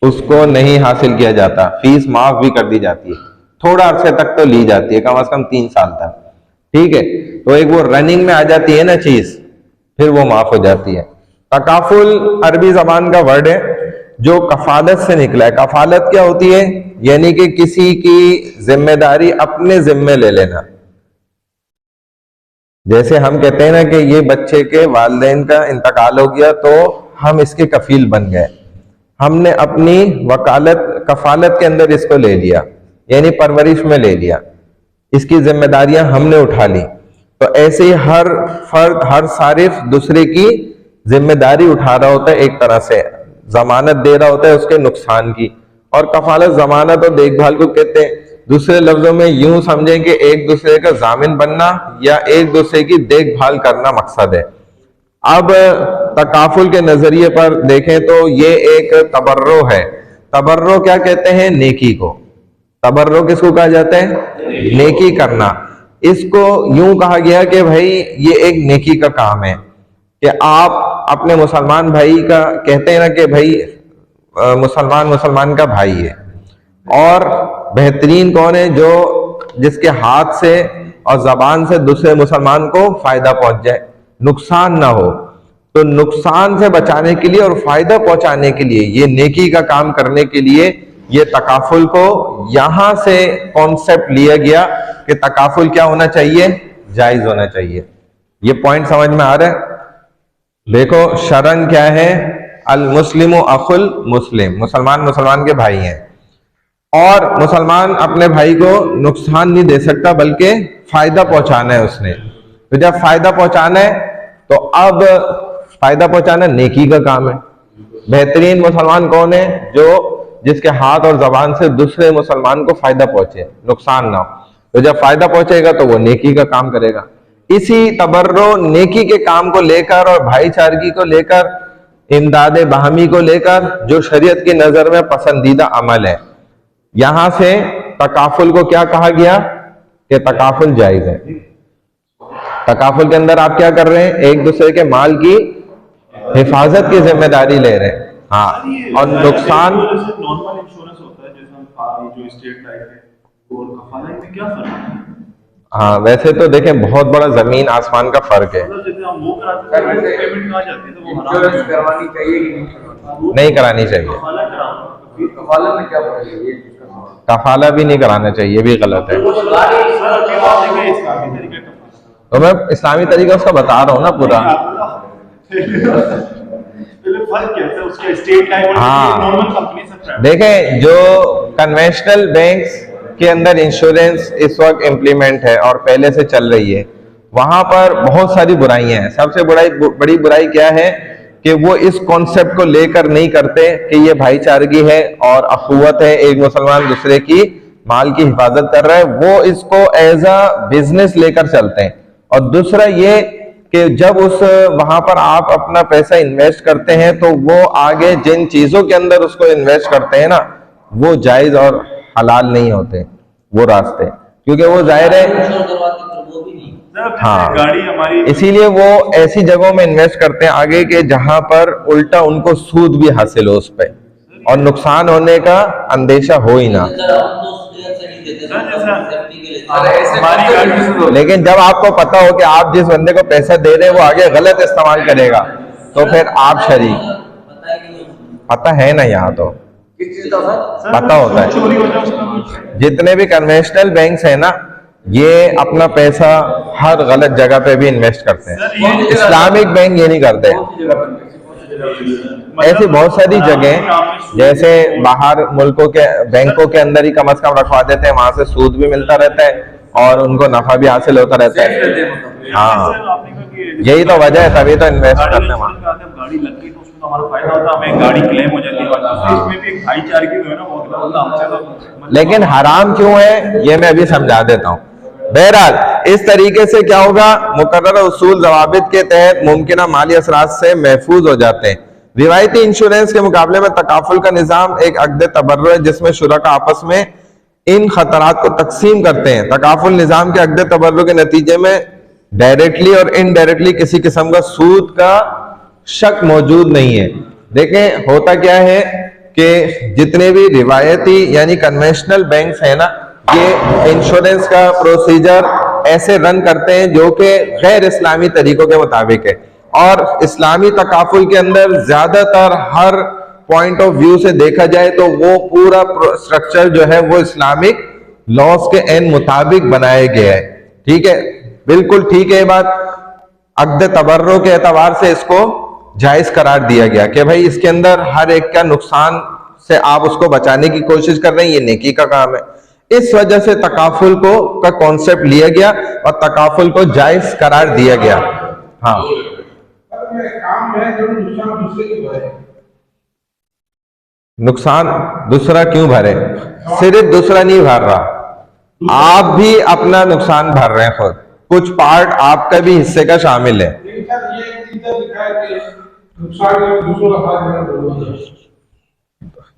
उसको नहीं हासिल किया जाता, फीस माफ भी कर दी जाती है, थोड़ा अरसे तक तो ली जाती है, कम से कम 3 साल तक, ठीक है। तो एक वो रनिंग में आ जाती है ना चीज, फिर वो माफ हो जाती है। तकाफुल अरबी जबान का वर्ड है जो कफालत से निकला है। कफालत क्या होती है? यानी कि किसी की जिम्मेदारी अपने जिम्मे ले लेना। जैसे हम कहते हैं ना कि ये बच्चे के वालिदैन का इंतकाल हो गया तो हम इसके कफील बन गए, हमने अपनी वकालत कफालत के अंदर इसको ले लिया, यानी परवरिश में ले लिया, इसकी जिम्मेदारियां हमने उठा ली। तो ऐसे ही हर फर्द, हर सारिफ दूसरे की जिम्मेदारी उठा रहा होता है, एक तरह से जमानत दे रहा होता है उसके नुकसान की। और कफालत जमानत और देखभाल को कहते हैं। दूसरे लफ्जों में यूं समझें कि एक दूसरे का जामिन बनना या एक दूसरे की देखभाल करना मकसद है। अब तकाफुल के नजरिए पर देखें तो ये एक तबर्रो है। तबर्रो क्या कहते हैं? नेकी को। तबर्रो किसको कहा जाता है? नेकी करना। इसको यूं कहा गया कि भाई ये एक नेकी का काम है कि आप अपने मुसलमान भाई का, कहते हैं ना कि भाई मुसलमान मुसलमान का भाई है, और बेहतरीन कौन है? जो जिसके हाथ से और जबान से दूसरे मुसलमान को फायदा पहुंच जाए, नुकसान ना हो। तो नुकसान से बचाने के लिए और फायदा पहुंचाने के लिए, ये नेकी का काम करने के लिए ये तकाफुल को यहां से कॉन्सेप्ट लिया गया कि तकाफुल क्या होना चाहिए? जायज होना चाहिए। ये पॉइंट समझ में आ रहा है? देखो शरन क्या है? अल मुस्लिम अखुल मुस्लिम, मुसलमान मुसलमान के भाई हैं, और मुसलमान अपने भाई को नुकसान नहीं दे सकता बल्कि फायदा पहुंचाना है उसने। तो जब फायदा पहुंचाना है तो अब फायदा पहुंचाना नेकी का काम है। बेहतरीन मुसलमान कौन है? जो जिसके हाथ और जबान से दूसरे मुसलमान को फायदा पहुंचे, नुकसान ना हो। तो जब फायदा पहुंचेगा तो वो नेकी का काम करेगा। इसी तबर्रो नेकी के काम को लेकर और भाईचारगी को लेकर, इमदाद बाहमी को लेकर, जो शरीयत की नजर में पसंदीदा अमल है, यहां से तकाफुल को क्या कहा गया कि तकाफुल जायज है। तकाफुल के अंदर आप क्या कर रहे हैं? एक दूसरे के माल की हिफाजत की जिम्मेदारी ले रहे हैं। हाँ, और नुकसान नॉर्मल इंश्योरेंस होता है जैसे हम जो स्टेट टाइप है, और कफालत में क्या फर्क है? हाँ, वैसे तो देखें बहुत बड़ा जमीन आसमान का फर्क है। जैसे हम वो कराते हैं तो पेमेंट कहाँ जाती है? तो वो इंश्योरेंस करवानी चाहिए कि नहीं करवानी? नहीं करानी चाहिए। कफालत कराना, कफालत में क्या फर्क है? कफाला भी नहीं कराना चाहिए, ये भी गलत है। तो मैं इस्लामी तरीका उसका बता रहा हूँ ना पूरा। हाँ, देखें जो कन्वेंशनल बैंक्स के अंदर इंश्योरेंस इस वक्त इम्प्लीमेंट है और पहले से चल रही है, वहां पर बहुत सारी बुराइयां हैं। सबसे बड़ी बुराई क्या है कि वो इस कॉन्सेप्ट को लेकर नहीं करते कि ये भाईचारगी है और अखुवत है, एक मुसलमान दूसरे की माल की हिफाजत कर रहा है। वो इसको एज अ बिजनेस लेकर चलते हैं। और दूसरा ये कि जब उस वहां पर आप अपना पैसा इन्वेस्ट करते हैं तो वो आगे जिन चीजों के अंदर उसको इन्वेस्ट करते हैं ना, वो जायज और हलाल नहीं होते वो रास्ते, क्योंकि वो जाहिर है हाँ, गाड़ी हमारी इसीलिए वो ऐसी जगहों में इन्वेस्ट करते हैं आगे के जहां पर उल्टा उनको सूद भी हासिल हो उस पे और नुकसान होने का अंदेशा हो ही ना। हमारी गाड़ी लेकिन जब आपको पता हो कि आप जिस बंदे को पैसा दे रहे हैं वो आगे गलत इस्तेमाल करेगा तो फिर आप शरीक, पता है ना, यहाँ तो किस चीज का सर? पता होता है। चोरी हो जाए उसका जितने भी कन्वेंशनल बैंक्स है ना, ये अपना पैसा हर गलत जगह पे भी इन्वेस्ट करते हैं। इस्लामिक बैंक ये नहीं करते। ऐसी बहुत सारी जगह जैसे बाहर मुल्कों के बैंकों के अंदर ही कम से कम रखवा देते हैं, वहां से सूद भी मिलता रहता है और उनको नफा भी हासिल होता रहता है। हाँ, यही तो वजह है, तभी तो इन्वेस्ट करते हैं वहाँ। गाड़ी लग गई तो उसमें तो हमारा फायदा होता है, हमें गाड़ी क्लेम हो जाती है, इसमें भी एक भाईचारे की जो है ना वो अगला बंदा हमसे तो लेकिन हराम क्यों है ये मैं अभी समझा देता हूँ। बहरहाल इस तरीके से क्या होगा, मुकर्रर उसूल जवाबित के तहत मुमकिन माली असरात से महफूज हो जाते हैं। रिवायती इंश्योरेंस के मुकाबले में तकाफुल का निजाम एक अक़्द तबर्रुअ है जिसमें शुरका आपस में इन खतरात को तकसीम करते हैं। तकाफुल निजाम के अक़्द तबर्रुअ के नतीजे में डायरेक्टली और इनडायरेक्टली किसी किस्म का सूद का शक मौजूद नहीं है। देखें होता क्या है कि जितने भी रिवायती यानी कन्वेंशनल बैंक्स हैं ना, ये इंश्योरेंस का प्रोसीजर ऐसे रन करते हैं जो कि गैर इस्लामी तरीकों के मुताबिक है और इस्लामी तकाफुल के अंदर ज्यादातर हर पॉइंट ऑफ व्यू से देखा जाए तो वो पूरा स्ट्रक्चर जो है वो इस्लामिक लॉस के एन मुताबिक बनाया गया है। ठीक है, बिल्कुल ठीक है ये बात। अक़्द तबर्रुअ के एतबार से इसको जायज करार दिया गया कि भाई इसके अंदर हर एक का नुकसान से आप उसको बचाने की कोशिश कर रहे हैं, ये नेकी का काम है। इस वजह से तकाफुल को का कॉन्सेप्ट लिया गया और तकाफुल को जायज करार दिया गया। हाँ, नुकसान दूसरा क्यों भरे? सिर्फ दूसरा नहीं भर रहा, आप भी अपना नुकसान भर रहे हैं खुद, कुछ पार्ट आपका भी हिस्से का शामिल है।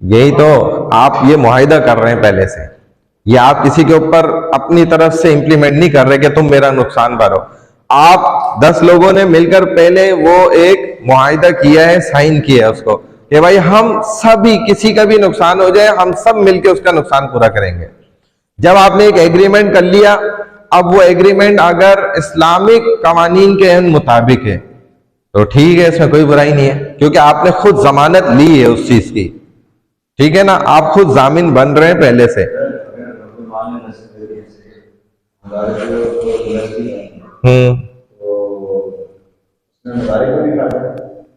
यही तो आप ये मुआहिदा कर रहे हैं पहले से, ये आप किसी के ऊपर अपनी तरफ से इंप्लीमेंट नहीं कर रहे कि तुम मेरा नुकसान भरो। आप 10 लोगों ने मिलकर पहले वो एक मुआहिदा किया है, साइन किया है उसको कि भाई हम सभी, किसी का भी नुकसान हो जाए हम सब मिलकर उसका नुकसान पूरा करेंगे। जब आपने एक एग्रीमेंट कर लिया, अब वो एग्रीमेंट अगर इस्लामिक कवानीन के मुताबिक है तो ठीक है, इसमें कोई बुराई नहीं है क्योंकि आपने खुद जमानत ली है उस चीज की। ठीक है ना, आप खुद जामिन बन रहे हैं पहले से।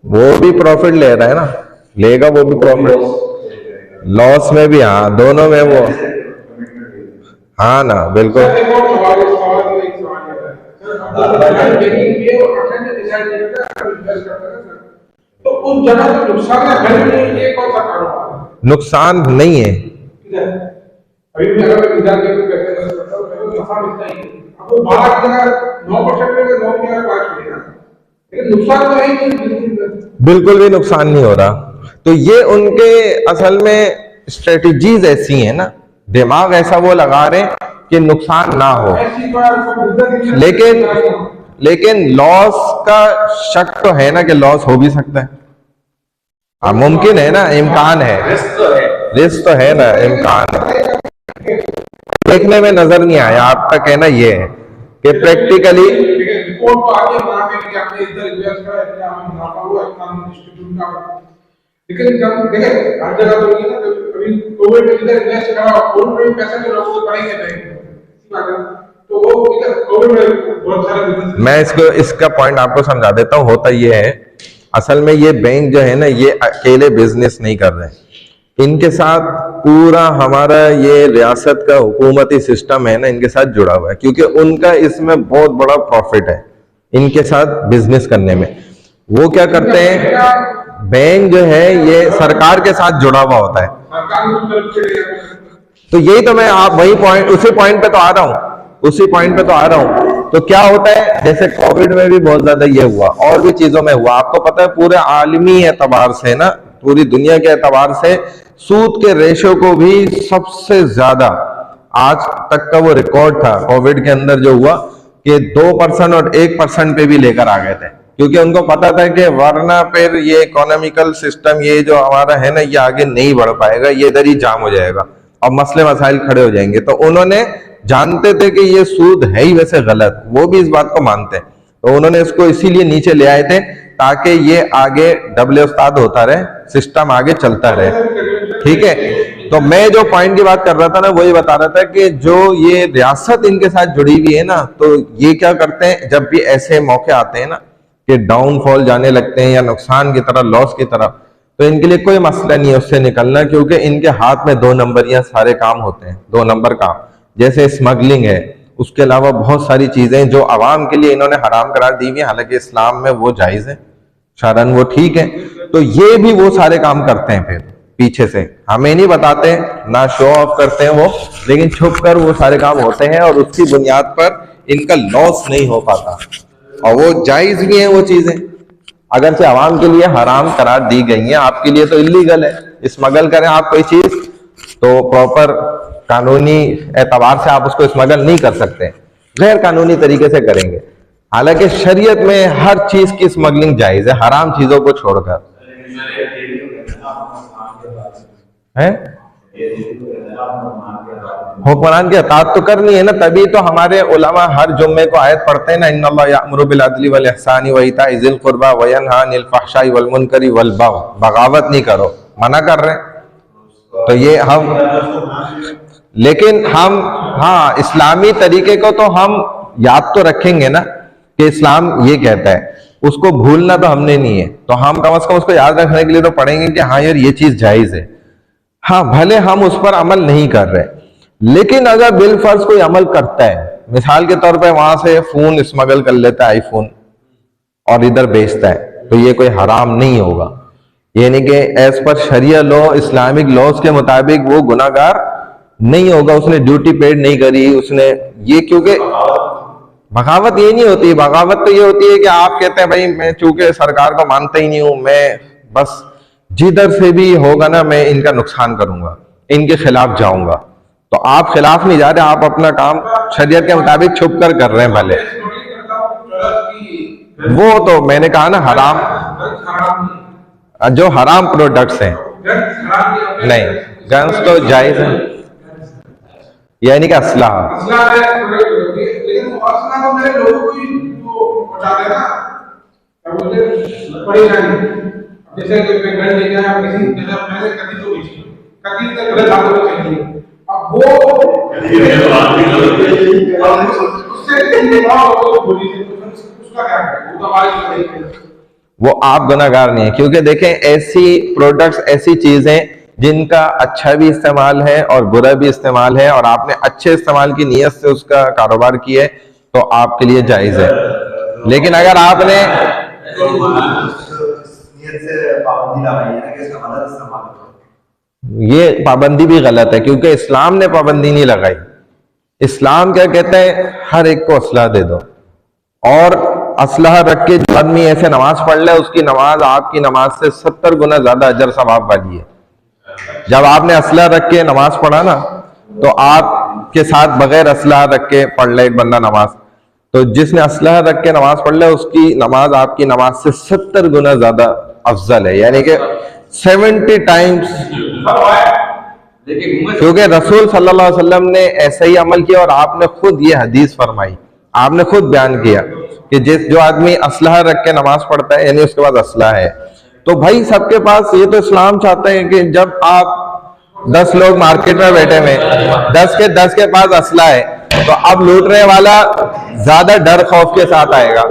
वो भी प्रॉफिट ले रहा है ना, लेगा वो भी प्रॉफिट, लॉस में भी, हाँ दोनों में वो, हाँ ना बिल्कुल। तो उस जगह का नुकसान है, ये कौन सा कारोबार है? नुकसान नहीं है। अभी भी अगर इधर के कोई पैसे करता है तो नफा मिलता ही है। अब वो 12 की जगह 9% में 9 की जगह 5 मिलेगा, लेकिन नुकसान तो है ही नहीं, बिल्कुल भी नुकसान नहीं हो रहा। तो ये उनके असल में स्ट्रेटजीज ऐसी हैं ना, दिमाग ऐसा वो लगा रहे हैं कि नुकसान ना हो, लेकिन लॉस का शक तो है ना कि लॉस हो भी सकता है। हाँ, मुमकिन है ना, इम्कान है, रिस्क तो है ना, इम्कान है। देखने में नजर नहीं आया, आपका कहना ये है कि प्रैक्टिकली रिपोर्ट तो आगे बना के कि आपने इधर इन्वेस्ट करा, इतना मुनाफा हुआ, इतना डिस्ट्रीब्यूट का, लेकिन जब देखे हर जगह तो नहीं ना, कभी कोविड में इधर इन्वेस्ट करा, कोविड में पैसा जो लोगों को पड़ेंगे बैंक, तो वो इधर कोविड में बहुत सारे, मैं इसका पॉइंट आपको समझा देता हूँ। होता ये है, असल में ये बैंक जो है ना, ये अकेले बिजनेस नहीं कर रहे हैं, इनके साथ पूरा हमारा ये रियासत का हुकूमती सिस्टम है ना, इनके साथ जुड़ा हुआ है क्योंकि उनका इसमें बहुत बड़ा प्रॉफिट है इनके साथ बिजनेस करने में। वो क्या करते हैं, बैंक जो है ये सरकार के साथ जुड़ा हुआ होता है। तो यही तो मैं, आप वही पॉइंट, उसी पॉइंट पे तो आ रहा हूँ। तो क्या होता है, जैसे कोविड में भी बहुत ज्यादा ये हुआ और भी चीजों में हुआ, आपको पता है पूरे आलमी एतबार से ना, पूरी दुनिया के एतबार से सूद के रेशो को भी सबसे ज्यादा आज तक का वो रिकॉर्ड था कोविड के अंदर जो हुआ कि 2% और 1% पे भी लेकर आ गए थे, क्योंकि उनको पता था कि वरना फिर ये इकोनॉमिकल सिस्टम ये जो हमारा है ना, ये आगे नहीं बढ़ पाएगा, ये इधर ही जाम हो जाएगा और मसले मसाइल खड़े हो जाएंगे। तो उन्होंने जानते थे कि ये सूद है ही वैसे गलत, वो भी इस बात को मानते हैं, तो उन्होंने इसको इसीलिए नीचे ले आए थे ताकि ये आगे डबल उस्ताद होता रहे, सिस्टम आगे चलता रहे। ठीक है, तो मैं जो पॉइंट की बात कर रहा था ना, वही बता रहा था कि जो ये रियासत इनके साथ जुड़ी हुई है ना, तो ये क्या करते हैं, जब भी ऐसे मौके आते हैं ना कि डाउनफॉल जाने लगते हैं या नुकसान की तरफ, लॉस की तरफ, तो इनके लिए कोई मसला नहीं है उससे निकलना, क्योंकि इनके हाथ में 2 नंबरियां सारे काम होते हैं, 2 नंबर काम। जैसे स्मगलिंग है, उसके अलावा बहुत सारी चीजें जो आवाम के लिए इन्होंने हराम करार दी हुई है, हालांकि इस्लाम में वो जायज है, शरन वो ठीक है, तो ये भी वो सारे काम करते हैं फिर पीछे से, हमें नहीं बताते, ना शो ऑफ करते हैं वो, लेकिन छुप कर वो सारे काम होते हैं और उसकी बुनियाद पर इनका लॉस नहीं हो पाता, और वो जायज भी है वो चीजें, अगर से आवाम के लिए हराम करार दी गई है, आपके लिए तो इलीगल है। स्मगल करें आप कोई चीज तो प्रॉपर कानूनी एतबार से आप उसको स्मगल नहीं कर सकते, गैर कानूनी तरीके से करेंगे। हालांकि शरीयत में हर चीज की स्मगलिंग जायज है, हराम चीजों को छोड़कर है। हुक्मरान की अताअत तो करनी है ना, तभी तो हमारे उलमा हर जुम्मे को आयत पढ़ते हैं ना, इन्नल्लाह यामुरु बिल अदली वल इहसानी व इताई ज़िल कुर्बा व यनहा अनिल फहशाई वल मुनकरी वल बग़य, बगावत नहीं करो, मना कर रहे हैं। तो ये हम, लेकिन हम हाँ इस्लामी तरीके को तो हम याद तो रखेंगे ना कि इस्लाम ये कहता है, उसको भूलना तो हमने नहीं है, तो हम कम से कम उसको याद रखने के लिए तो पढ़ेंगे कि हाँ यार ये चीज जायज है। हाँ भले हम उस पर अमल नहीं कर रहे, लेकिन अगर बिल फर्ज कोई अमल करता है, मिसाल के तौर पे वहां से फोन स्मगल कर लेता है, आईफोन, और इधर बेचता है, तो ये कोई हराम नहीं होगा, यानी कि एज पर शरिया लॉ, इस्लामिक लॉज के मुताबिक वो गुनाहगार नहीं होगा, उसने ड्यूटी पेड नहीं करी उसने, ये क्योंकि बगावत ये नहीं होती। बगावत तो ये होती है कि आप कहते हैं भाई मैं चूंकि सरकार को मानता ही नहीं हूं, मैं बस जिधर से भी होगा ना मैं इनका नुकसान करूंगा, इनके खिलाफ जाऊंगा, तो आप खिलाफ नहीं जा रहे, आप अपना काम शरीयत के मुताबिक छुप कर रहे हैं। भले वो तो मैंने कहा ना हराम, जो हराम प्रोडक्ट्स हैं नहीं, गन्स तो जायज है, यानी कि असलाह, लेकिन असला तो मेरे लोगों को ही पहुंचा देना, परेशानी। जैसे कि मैं घर ले गया किसी जगह, मैंने कभी तो बेची, कभी तक गलत हाथों में चाहिए, अब वो उसका क्या है, वो तो हमारी, वो आप गुनाहगार नहीं है, क्योंकि देखें ऐसी प्रोडक्ट्स, ऐसी चीजें जिनका अच्छा भी इस्तेमाल है और बुरा भी इस्तेमाल है, और आपने अच्छे इस्तेमाल की नीयत से उसका कारोबार किया है तो आपके लिए जायज है। लेकिन अगर आपने ये पाबंदी भी गलत है, क्योंकि इस्लाम ने पाबंदी नहीं लगाई। इस्लाम क्या कहता है, हर एक को असलाह दे दो, और असलाह रख के जो आदमी ऐसे नमाज पढ़ ले, उसकी नमाज आपकी नमाज से 70 गुना ज्यादा अजर सवाब वाली है। जब आपने असलाह रख के नमाज पढ़ा ना, तो आपके साथ बगैर असलाह रख के पढ़ ले एक बंदा नमाज, तो जिसने असलाह रख के नमाज पढ़ ले उसकी नमाज आपकी नमाज से 70 गुना ज्यादा अफजल है, यानी कि 70 टाइम्स, क्योंकि रसूल सल्लल्लाहु अलैहि वसल्लम ने ऐसा ही अमल किया, और आपने खुद ये हदीस फरमाई, आपने खुद बयान किया कि जो आदमी असलाह रख के नमाज पढ़ता है, यानी उसके पास असलाह है। तो भाई सबके पास, ये तो इस्लाम चाहते हैं कि जब आप 10 लोग मार्केट में बैठे हुए, 10 के पास असलाह है, तो अब लूटने वाला ज्यादा डर खौफ के साथ आएगा।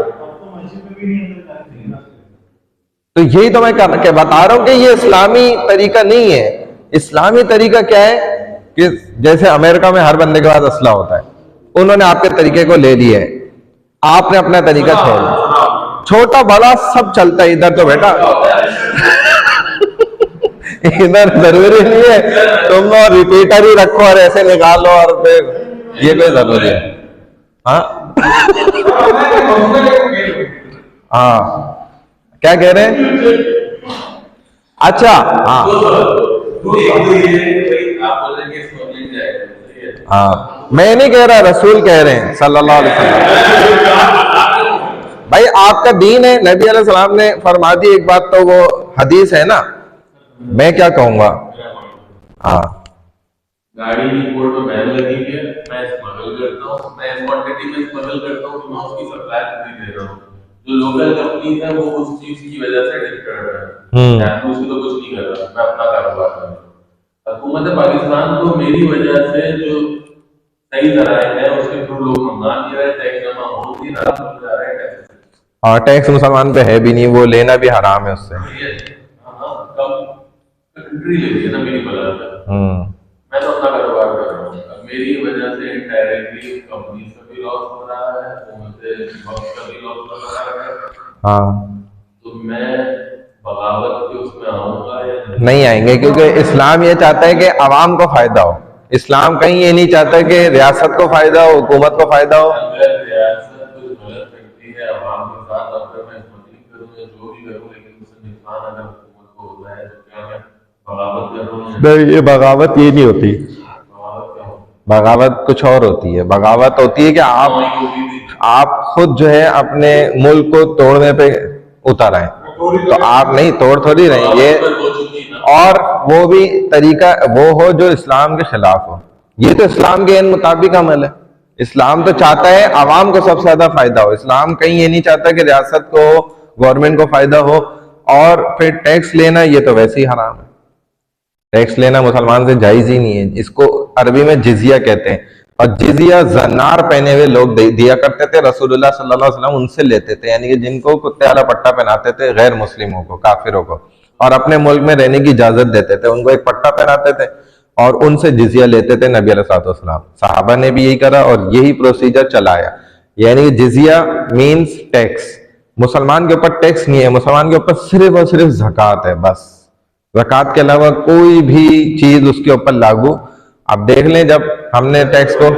तो यही तो मैं के बता रहा हूं कि ये इस्लामी तरीका नहीं है। इस्लामी तरीका क्या है कि जैसे अमेरिका में हर बंदे के पास असलाह होता है, उन्होंने आपके तरीके को ले लिया है, आपने अपना तरीका छोड़ लिया, छोटा बड़ा सब चलता है इधर, तो बेटा इधर जरूरी नहीं है तुम और रिपीटर ही रखो और ऐसे निकालो, और फिर ये कोई जरूरी है। हाँ हाँ क्या कह रहे हैं? अच्छा हाँ हाँ मैं नहीं कह रहा, रसूल कह रहे हैं सल्लल्लाहु अलैहि वसल्लम। भाई आपका दीन है, नबी अलैहि सलाम ने फरमा दी एक बात, तो वो हदीस है ना, मैं क्या कहूंगा। हाँ गाड़ी की कोर्ट में बैन लगी है, मैं स्मगल करता हूँ, मैं इस क्वांटिटी में स्मगल करता हूँ, तो मैं उसकी सप्लाई फ्री दे रहा हूँ। जो लोकल कंपनीज है वो उस चीज की वजह से डिस्टर्ब है, मैं उसकी तो कुछ नहीं कर रहा, मैं अपना कारोबार कर रहा हूँ। हुकूमत पाकिस्तान को मेरी वजह से जो सही जराए हैं उसके थ्रू लोग मंगा नहीं रहे, टैक्स जमा हो नहीं रहा, जा रहा है टैक्स। हाँ, टैक्स मुसलमान पे है भी नहीं, वो लेना भी हराम है उससे। कंट्री ले ली है ना मेरी वजह से, मैं तो अपना कारोबार कर रहा हूँ, अब मेरी वजह से इनडायरेक्टली कंपनी का भी लॉस हो रहा है, मुझे वक्त का भी लॉस हो रहा है। हाँ, तो मैं बगावत के उसमें आऊंगा या नहीं आएंगे, क्योंकि इस्लाम ये चाहता है कि अवाम को फायदा हो। इस्लाम कहीं ये नहीं चाहता कि रियासत को फायदा हो, हुकूमत को फायदा हो। अगर रियासत कुछ गलत करती है अवाम के साथ, अगर मैं मदद करूँ या जो भी करूँ, लेकिन उससे नुकसान अगर हुकूमत को होता है तो क्या मैं बगावत कर रहा हूँ? नहीं, ये बगावत ये नहीं होती। बगावत क्या हो? बगावत कुछ और होती है। बगावत होती है कि आप खुद जो है अपने मुल्क को तोड़ने पे उतर आए, तो आप नहीं तोड़ थोड़ी रहे ये, और वो भी तरीका वो हो जो इस्लाम के खिलाफ हो। ये तो इस्लाम के मुताबिक अमल है। इस्लाम तो चाहता है आवाम को सबसे ज्यादा फायदा हो। इस्लाम कहीं ये नहीं चाहता कि रियासत को, गवर्नमेंट को फायदा हो। और फिर टैक्स लेना ये तो वैसे ही हराम है। टैक्स लेना मुसलमान से जायज ही नहीं है। इसको अरबी में जिजिया कहते हैं, और जिजिया जनार पहने हुए लोग दिया करते थे। रसूलुल्लाह सल्लल्लाहु अलैहि वसल्लम उनसे लेते थे, यानी कि जिनको कुत्ते वाला पट्टा पहनाते थे गैर मुस्लिमों को, काफिरों को, और अपने मुल्क में रहने की इजाजत देते थे। उनको एक पट्टा पहनाते थे और उनसे जिजिया लेते थे नबी अलैहिस्सलाम। सहाबा ने भी यही करा और यही प्रोसीजर चलाया। यानी कि जिजिया मीन्स टैक्स। मुसलमान के ऊपर टैक्स नहीं है, मुसलमान के ऊपर सिर्फ और सिर्फ ज़कात है बस। ज़कात के अलावा कोई भी चीज उसके ऊपर लागू। अब देख लें, जब हमने टैक्स को,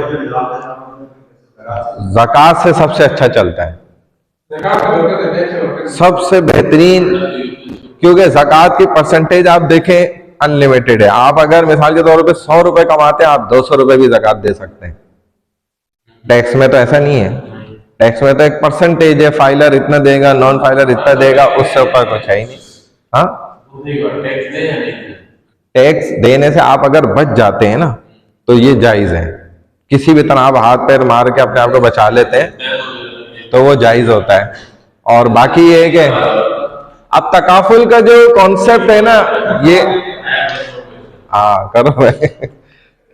ज़कात से सबसे अच्छा चलता है, सबसे बेहतरीन, क्योंकि ज़कात की परसेंटेज आप देखें अनलिमिटेड है। आप अगर मिसाल के तौर पे 100 रुपए कमाते हैं, आप 200 रुपए भी ज़कात दे सकते हैं। टैक्स में तो ऐसा नहीं है। टैक्स में तो एक परसेंटेज है, फाइलर इतना देगा, नॉन फाइलर इतना देगा, उससे ऊपर कुछ है ही नहीं। हाँ, टैक्स देने से आप अगर बच जाते हैं ना, तो ये जायज है। किसी भी तरह आप हाथ पैर मार के अपने आप को बचा लेते हैं तो वो जायज होता है। और बाकी ये है कि अब तकाफुल का जो कॉन्सेप्ट है ना, ये हाँ करो भाई,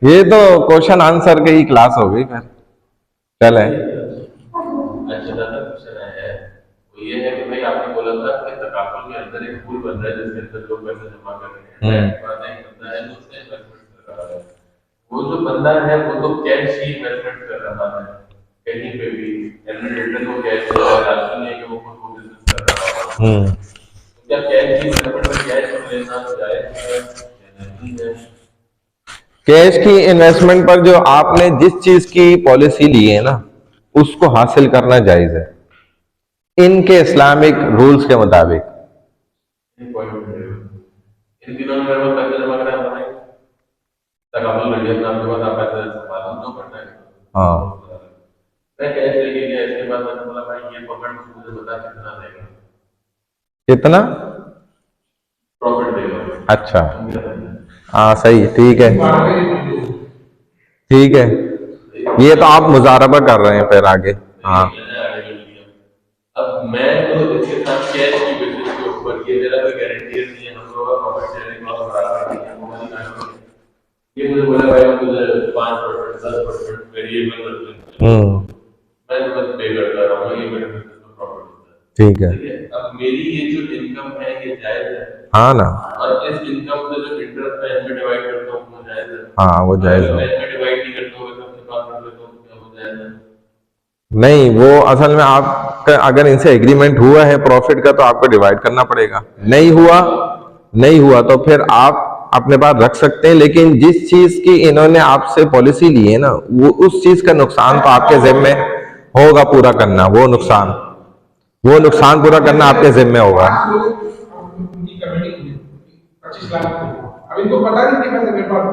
ये तो क्वेश्चन आंसर की ही क्लास हो गई फिर। चले, ये है कि भाई आपने बोला था कि तकाफुल के अंदर एक पूल बन रहा है जिसके अंदर लोग पैसे जमा कर रहे हैं, वो जो बंदा है वो तो कैश ही इन्वेस्टमेंट कर रहा है कहीं पे भी, रिटर्न को कैश दे रहा है, राशन नहीं है कि वो खुद को बिजनेस कर रहा है। क्या कैश की इन्वेस्टमेंट में कैश लेना जायज है? कैश की इन्वेस्टमेंट पर जो आपने जिस चीज की पॉलिसी ली है ना, उसको हासिल करना जायज है इनके इस्लामिक रूल्स के मुताबिक। इन दिनों में मेरे पैसे जमा करा है, तकाफुल रेडियस नाम के बाद आप पैसे मालूम तो पड़ता है। हाँ, मैं कैश लेके गया, इसके बाद मैंने बोला भाई ये पकड़ मुझे बता कितना देगा, कितना प्रॉफिट देगा। अच्छा, हाँ सही, ठीक है, ठीक है। ये तो आप मुजारबा कर रहे हैं फिर आगे। हाँ, अब मैं तो इसके साथ कैश की बेसिस के ऊपर, ये मेरा कोई गारंटी नहीं है, हम लोगों का प्रॉफिट शेयरिंग लॉस बराबर नहीं है। ये मुझे बोला भाई मुझे 5% 10% वेरिएबल रखते हैं, मैं बस पे करता रहूंगा, ये मेरे बिजनेस में प्रॉफिट होता है। ठीक है। अब मेरी ये जो इनकम है ये जायज है? हाँ ना, और इस इनकम से जो इंटरेस्ट मैं इसमें डिवाइड करता हूँ वो जायज है? हाँ वो जायज है। मैं इसमें डिवाइड नहीं करता हूँ, अपने पास रख लेता हूँ, क्या वो जायज है? नहीं, वो असल में आपका अगर इनसे एग्रीमेंट हुआ है प्रॉफिट का, तो आपको डिवाइड करना पड़ेगा। नहीं हुआ तो फिर आप अपने पास रख सकते हैं, लेकिन जिस चीज की इन्होंने आपसे पॉलिसी ली है ना, वो उस चीज का नुकसान तो आपके जिम्मे होगा पूरा करना। वो नुकसान पूरा करना आपके जिम्मे होगा। उनकी कमेटी 25 लाख, अब इनको पता नहीं कि पैसे मेरे पास,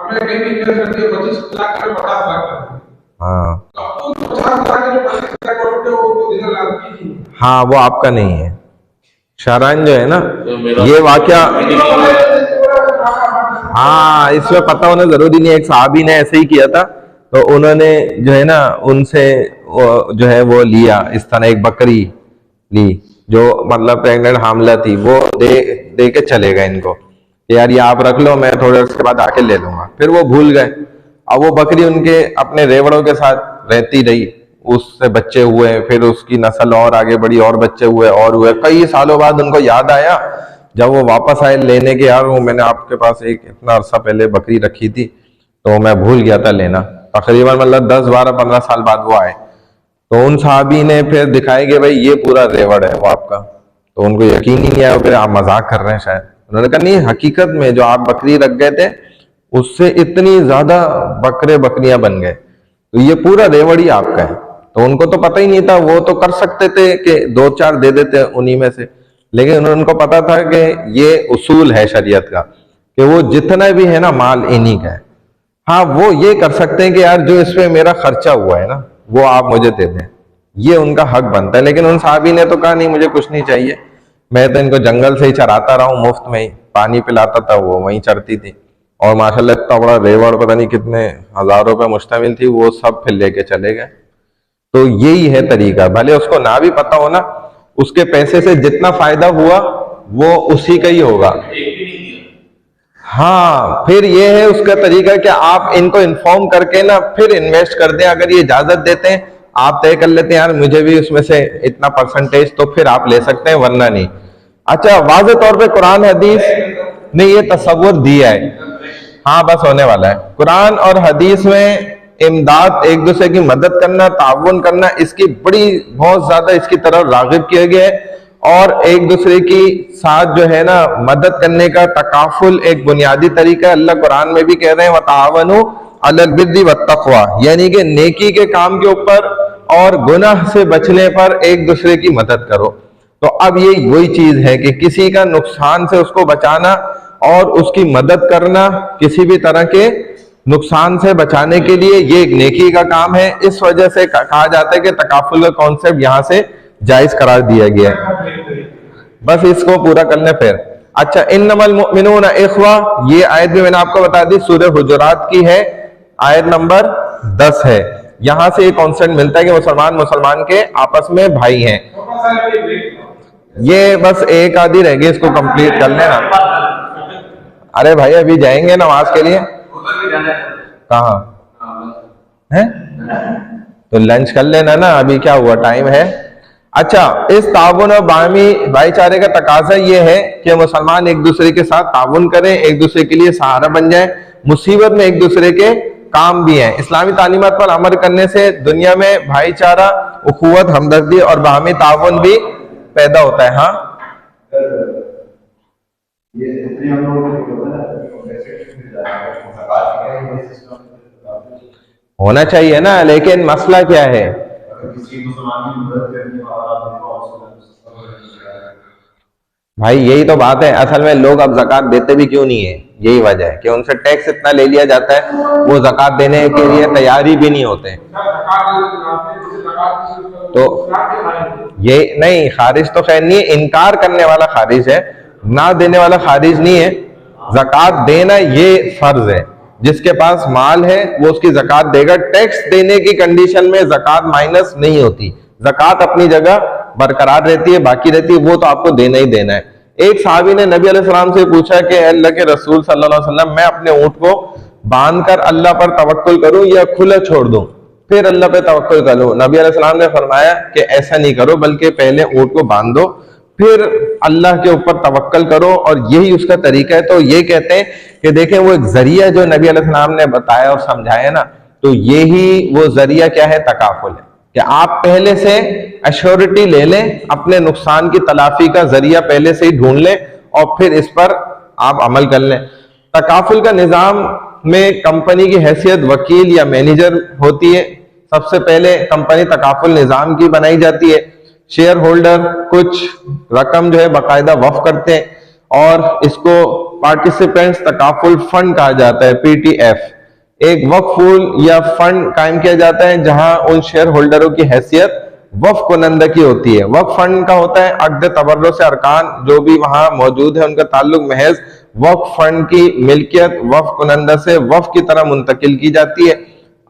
हमें कहीं भी इन्वेस्ट करते हैं 25 लाख का 50 लाख का, हाँ तो आपको 50 लाख के जो 25 लाख प्रॉफिट है वो देना लाभ की नहीं है। हाँ, वो आपका नहीं है। शरान जो है ना, तो मेरा ये वाकया, हाँ, इसमें पता होना जरूरी नहीं है। एक साहबी ने ऐसे ही किया था, तो उन्होंने जो है ना उनसे जो है वो लिया, इस तरह एक बकरी ली जो मतलब प्रेग्नेंट हामला थी, वो दे के चले गए इनको कि यार ये आप रख लो, मैं थोड़े उसके बाद आके ले लूंगा। फिर वो भूल गए। अब वो बकरी उनके अपने रेवड़ों के साथ रहती रही, उससे बच्चे हुए, फिर उसकी नस्ल और आगे बढ़ी, और बच्चे हुए और हुए। कई सालों बाद उनको याद आया, जब वो वापस आए लेने के, यार वो मैंने आपके पास एक इतना अरसा पहले बकरी रखी थी तो मैं भूल गया था लेना। तकरीबन मतलब 10, 12, 15 साल बाद वो आए, तो उन साहबी ने फिर दिखाया कि भाई ये पूरा रेवड़ है वो आपका। तो उनको यकीन ही नहीं आया, फिर आप मजाक कर रहे हैं शायद। उन्होंने कहा नहीं, हकीकत में जो आप बकरी रख गए थे उससे इतनी ज्यादा बकरे बकरियां बन गए, तो ये पूरा रेवड़ ही आपका है। तो उनको तो पता ही नहीं था, वो तो कर सकते थे कि 2-4 दे देते उन्हीं में से, लेकिन उनको पता था कि ये उसूल है शरीयत का कि वो जितना भी है ना माल इन्हीं का है। हाँ, वो ये कर सकते हैं कि यार जो इसमें मेरा खर्चा हुआ है ना वो आप मुझे दे दें, ये उनका हक बनता है। लेकिन उन साहबी ने तो कहा नहीं, मुझे कुछ नहीं चाहिए, मैं तो इनको जंगल से ही चराता रहा हूँ, मुफ्त में ही पानी पिलाता था, वो वहीं चरती थी। और माशाल्लाह इतना बड़ा रेवड़, पता नहीं कितने हजारों पे मुश्तमिल थी, वो सब फिर लेके चले गए। तो यही है तरीका, भले उसको ना भी पता हो ना, उसके पैसे से जितना फायदा हुआ वो उसी का ही होगा। हाँ, फिर ये है उसका तरीका कि आप इनको इन्फॉर्म करके ना फिर इन्वेस्ट कर दें। अगर ये इजाजत देते हैं, आप तय कर लेते हैं यार मुझे भी उसमें से इतना परसेंटेज, तो फिर आप ले सकते हैं, वरना नहीं। अच्छा, वाज़े तौर पे कुरान हदीस ने ये तसव्वुर दिया है, हाँ बस होने वाला है। कुरान और हदीस में इमदाद, एक दूसरे की मदद करना, ताउन करना, इसकी बहुत ज्यादा इसकी तरफ रागिब किया गया है। और एक दूसरे की साथ जो है ना मदद करने का तकाफुल एक बुनियादी तरीका है। अल्लाह कुरान में भी कह रहे हैं वतावनु अलल बिर्रि वत्तक़वा, यानी कि नेकी के काम के ऊपर और गुनाह से बचने पर एक दूसरे की मदद करो। तो अब ये वही चीज है कि किसी का नुकसान से उसको बचाना और उसकी मदद करना, किसी भी तरह के नुकसान से बचाने के लिए, ये एक नेकी का काम है। इस वजह से कहा जाता है कि तकाफुल का कॉन्सेप्ट यहाँ से जायज करार दिया गया है। बस इसको पूरा कर लें फिर। अच्छा, इन्नमल मुमिनूना इख्वा, ये आयत भी मैंने आपको बता दी, सूरह हुजुरात की है, आयत नंबर 10 है। यहां से ये कॉन्सेप्ट मिलता है कि मुसलमान के आपस में भाई हैं। ये बस एक आधी रह गई, इसको कंप्लीट कर लेना। अरे भाई अभी जाएंगे नमाज के लिए, कहाँ है, तो लंच कर लेना ना, अभी क्या हुआ, टाइम है। अच्छा, इस ताउन और बामी भाईचारे का तकाजा ये है कि मुसलमान एक दूसरे के साथ ताउन करें, एक दूसरे के लिए सहारा बन जाए, मुसीबत में एक दूसरे के काम भी हैं। इस्लामी तालीमात पर अमल करने से दुनिया में भाईचारा, उखुवत, हमदर्दी और बाहमी ताउन भी पैदा होता है। हाँ, होना चाहिए ना, लेकिन मसला क्या है, भाई यही तो बात है। असल में लोग अब ज़कात देते भी क्यों नहीं है, यही वजह है कि उनसे टैक्स इतना ले लिया जाता है, वो ज़कात देने के लिए तैयारी भी नहीं होते। तो ये नहीं, खारिज तो खैर नहीं है, इनकार करने वाला खारिज है, ना देने वाला खारिज नहीं है। ज़कात देना ये फर्ज है, जिसके पास माल है वो उसकी ज़कात देगा। टैक्स देने की कंडीशन में ज़कात माइनस नहीं होती, ज़कात अपनी जगह बरकरार रहती है, बाकी रहती है, वो तो आपको देना ही देना है। एक साहबी ने नबी अलैहिस्सलाम से पूछा कि अल्लाह के रसूल सल्लल्लाहु अलैहि वसल्लम, मैं अपने ऊँट को बांधकर अल्लाह पर तवक्कुल करूं या खुला छोड़ दूं, फिर अल्लाह पे तवक्कुल करूं? नबी अलैहिस्सलाम ने फरमाया कि ऐसा नहीं करो, बल्कि पहले ऊँट को बांध दो, फिर अल्लाह के ऊपर तवक्कल करो, और यही उसका तरीका है। तो ये कहते हैं कि देखें, वो एक जरिया जो नबी अलैहिस्सलाम ने बताया और समझाया ना, तो यही वो जरिया क्या है, तकाफुल है, कि आप पहले से एश्योरिटी ले लें, अपने नुकसान की तलाफी का जरिया पहले से ही ढूंढ लें और फिर इस पर आप अमल कर लें। तकाफुल का निज़ाम में कंपनी की हैसियत वकील या मैनेजर होती है। सबसे पहले कंपनी तकाफुल निज़ाम की बनाई जाती है। शेयर होल्डर कुछ रकम जो है बाकायदा वक्फ करते हैं और इसको पार्टिसिपेंट्स तकाफुल फंड कहा जाता है, पीटीएफ। एक वक्फ पूल या फंड कायम किया जाता है जहां उन शेयर होल्डरों की हैसियत वक्फ कुनंदा की होती है। वक्फ फंड का होता है अक़्द तबर्रुअ से अरकान जो भी वहां मौजूद है उनका ताल्लुक महज वक्फ फंड की मिल्कियत वक्फ कुनंदा से वक्फ की तरह मुंतकिल की जाती है।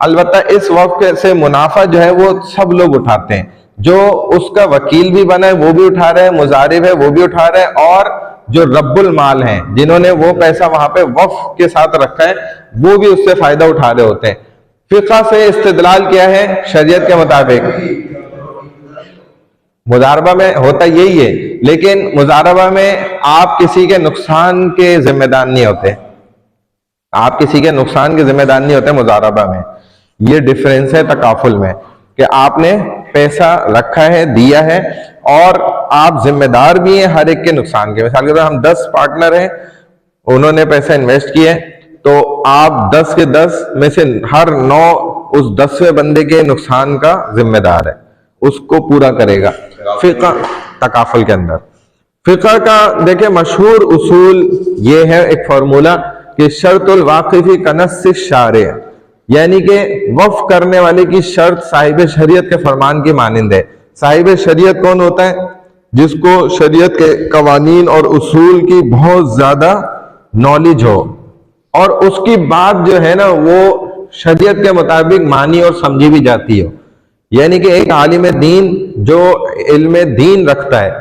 अलबत्ता इस वक्फ से मुनाफा जो है वो सब लोग उठाते हैं, जो उसका वकील भी बना है वो भी उठा रहे हैं, मुजारिब है वो भी उठा रहे हैं, और जो रब्बुल माल हैं जिन्होंने वो पैसा वहां पे वक्फ के साथ रखा है वो भी उससे फायदा उठा रहे होते हैं। फिक़्ह से इस्तिदलाल किया है शरीयत के मुताबिक। मुजारबा में होता यही है, लेकिन मुजारबा में आप किसी के नुकसान के जिम्मेदार नहीं होते, आप किसी के नुकसान के जिम्मेदार नहीं होते मुजारबा में। ये डिफरेंस है तकाफुल में कि आपने पैसा रखा है, दिया है, और आप जिम्मेदार भी हैं हर एक के नुकसान के। मिसाल के तौर हम 10 पार्टनर हैं, उन्होंने पैसा इन्वेस्ट किया है, तो आप 10 के 10 में से हर 9 उस 10वें बंदे के नुकसान का जिम्मेदार है, उसको पूरा करेगा। फिक़्ह तकाफुल के अंदर फिक़्ह का देखिए मशहूर उसूल ये है, एक फार्मूला कि शर्तुल वाक़िफ़ी कनस्सिश शारिअ, यानी कि वक्फ करने वाले की शर्त साहिब शरीयत के फरमान की मानिंद है। साहिब शरीयत कौन होता है? जिसको शरीयत के कवानीन और उसूल की बहुत ज्यादा नॉलेज हो और उसकी बात जो है ना वो शरीयत के मुताबिक मानी और समझी भी जाती हो। यानी कि एक आलिम दीन जो इल्म दीन रखता है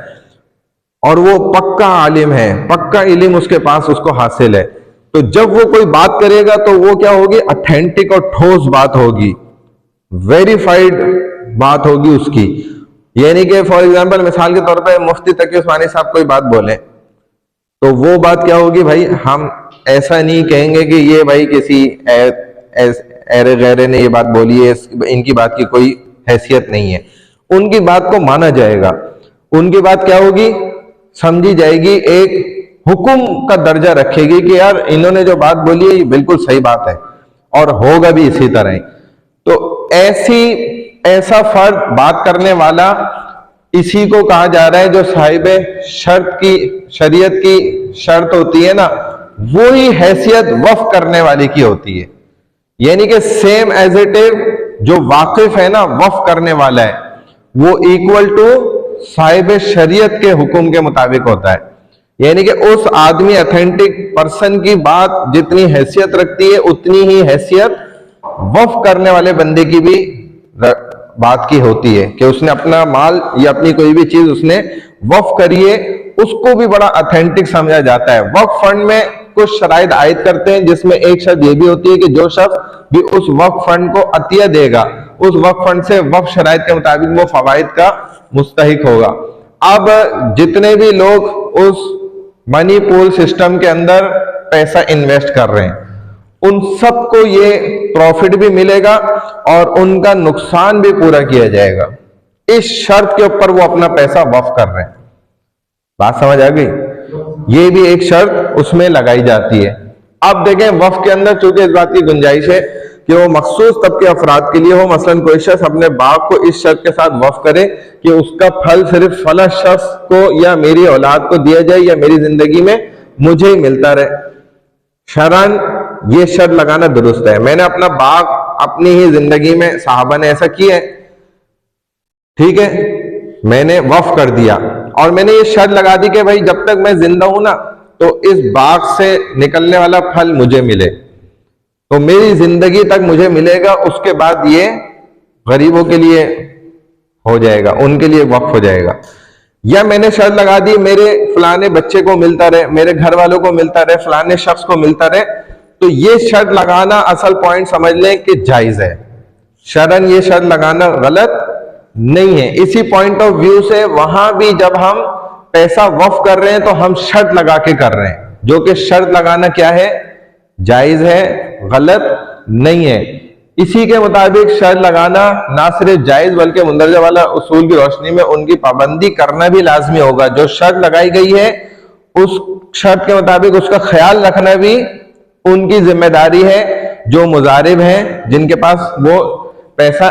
और वो पक्का आलिम है, पक्का इल्म उसके पास उसको हासिल है, तो जब वो कोई बात करेगा तो वो क्या होगी? ऑथेंटिक और ठोस बात होगी, वेरीफाइड बात होगी उसकी। यानी कि फॉर एग्जांपल मिसाल के तौर पे मुफ्ती तकी उस्मानी साहब कोई बात बोले तो वो बात क्या होगी? भाई हम ऐसा नहीं कहेंगे कि ये भाई किसी ऐरे गैरे ने ये बात बोली है, इनकी बात की कोई हैसियत नहीं है। उनकी बात को माना जाएगा, उनकी बात क्या होगी? समझी जाएगी, एक हुक्म का दर्जा रखेगी कि यार इन्होंने जो बात बोली है ये बिल्कुल सही बात है और होगा भी इसी तरह। तो ऐसा फर्द बात करने वाला इसी को कहा जा रहा है जो साहिब शर्त की, शरीयत की शर्त होती है ना, वो ही हैसियत वक्फ करने वाले की होती है। यानी कि सेम एज इट इज जो वाकिफ है ना वक्फ करने वाला है वो इक्वल टू साहिब शरीयत के हुक्म के मुताबिक होता है। यानी कि उस आदमी ऑथेंटिक पर्सन की बात जितनी हैसियत रखती है उतनी ही हैसियत वक्फ करने वाले बंदे की भी बात की होती है कि उसने अपना माल या अपनी कोई भी चीज उसने वक्फ करी है, उसको भी बड़ा ऑथेंटिक समझा जाता है। वक्फ फंड में कुछ शराइत आयद करते हैं जिसमें एक शर्त ये भी होती है कि जो शख्स भी उस वक्फ फंड को अतिया देगा उस वक्फ फंड से वक्फ शराइत के मुताबिक वो फवाइद का मुस्तहिक होगा। अब जितने भी लोग उस मनी पूल सिस्टम के अंदर पैसा इन्वेस्ट कर रहे हैं उन सबको ये प्रॉफिट भी मिलेगा और उनका नुकसान भी पूरा किया जाएगा। इस शर्त के ऊपर वो अपना पैसा वक्फ कर रहे हैं। बात समझ आ गई? ये भी एक शर्त उसमें लगाई जाती है। अब देखें वक्फ के अंदर चूंकि इस बात की गुंजाइश है कि वो मखसूस तबके अफराद के लिए हो, मसलन कोई शख्स अपने बाग को इस शर्त के साथ वक्फ करे कि उसका फल सिर्फ फला शख्स को या मेरी औलाद को दिया जाए या मेरी जिंदगी में मुझे ही मिलता रहे। शरअन ये शर्त लगाना दुरुस्त है। मैंने अपना बाग अपनी ही जिंदगी में, साहबा ने ऐसा किया है, ठीक है, मैंने वक्फ कर दिया और मैंने ये शर्त लगा दी कि भाई जब तक मैं जिंदा हूं ना तो इस बाग से निकलने वाला फल मुझे मिले, तो मेरी जिंदगी तक मुझे मिलेगा, उसके बाद ये गरीबों के लिए हो जाएगा, उनके लिए वक्फ हो जाएगा। या मैंने शर्त लगा दी मेरे फलाने बच्चे को मिलता रहे, मेरे घर वालों को मिलता रहे, फलाने शख्स को मिलता रहे, तो ये शर्त लगाना असल पॉइंट समझ लें कि जायज है। शरअन ये शर्त लगाना गलत नहीं है। इसी पॉइंट ऑफ व्यू से वहां भी जब हम पैसा वक्फ कर रहे हैं तो हम शर्त लगा के कर रहे हैं, जो कि शर्त लगाना क्या है? जायज है, गलत नहीं है। इसी के मुताबिक शर्त लगाना ना सिर्फ जायज बल्कि मुंदरजा वाला उसूल की रोशनी में उनकी पाबंदी करना भी लाजमी होगा। जो शर्त लगाई गई है उस शर्त के मुताबिक उसका ख्याल रखना भी उनकी जिम्मेदारी है, जो मुजारिब हैं जिनके पास वो पैसा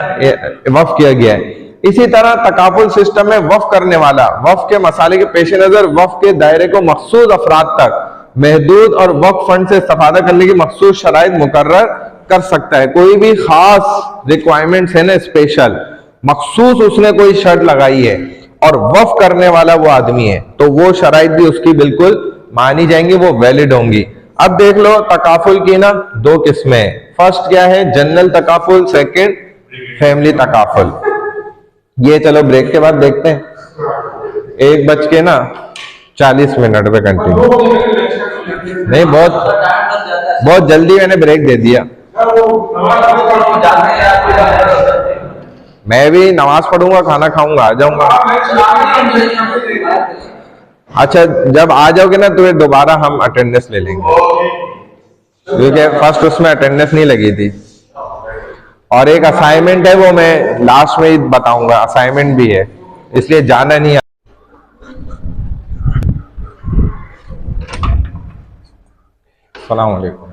वक्फ किया गया है। इसी तरह तकाफुल सिस्टम में वक्फ करने वाला वक्फ के मसाले के पेश नजर वक्फ के दायरे को मखसूस अफराद तक महदूद और वक्फ फंड से इस्तेफादा करने की मखसूस शराइत मुकर्रर कर सकता है। कोई भी खास रिक्वायरमेंट्स है ना, स्पेशल मखसूस उसने कोई शर्त लगाई है और वक्फ करने वाला वो आदमी है, तो वो शराइत भी उसकी बिल्कुल मानी जाएंगी, वो वैलिड होंगी। अब देख लो तकाफुल की ना दो किस्में हैं। फर्स्ट क्या है? General takaful, second family takaful. ये चलो ब्रेक के बाद देखते हैं। 1:40 पे कंटिन्यू नहीं, बहुत जल्दी मैंने ब्रेक दे दिया। मैं भी नमाज पढ़ूंगा, खाना खाऊंगा, आ जाऊंगा। अच्छा, जब आ जाओगे ना तो दोबारा हम अटेंडेंस ले लेंगे, क्योंकि फर्स्ट उसमें अटेंडेंस नहीं लगी थी। और एक असाइनमेंट है, वो मैं लास्ट में ही बताऊंगा, असाइनमेंट भी है, इसलिए जाना नहीं। अस्सलाम वालेकुम।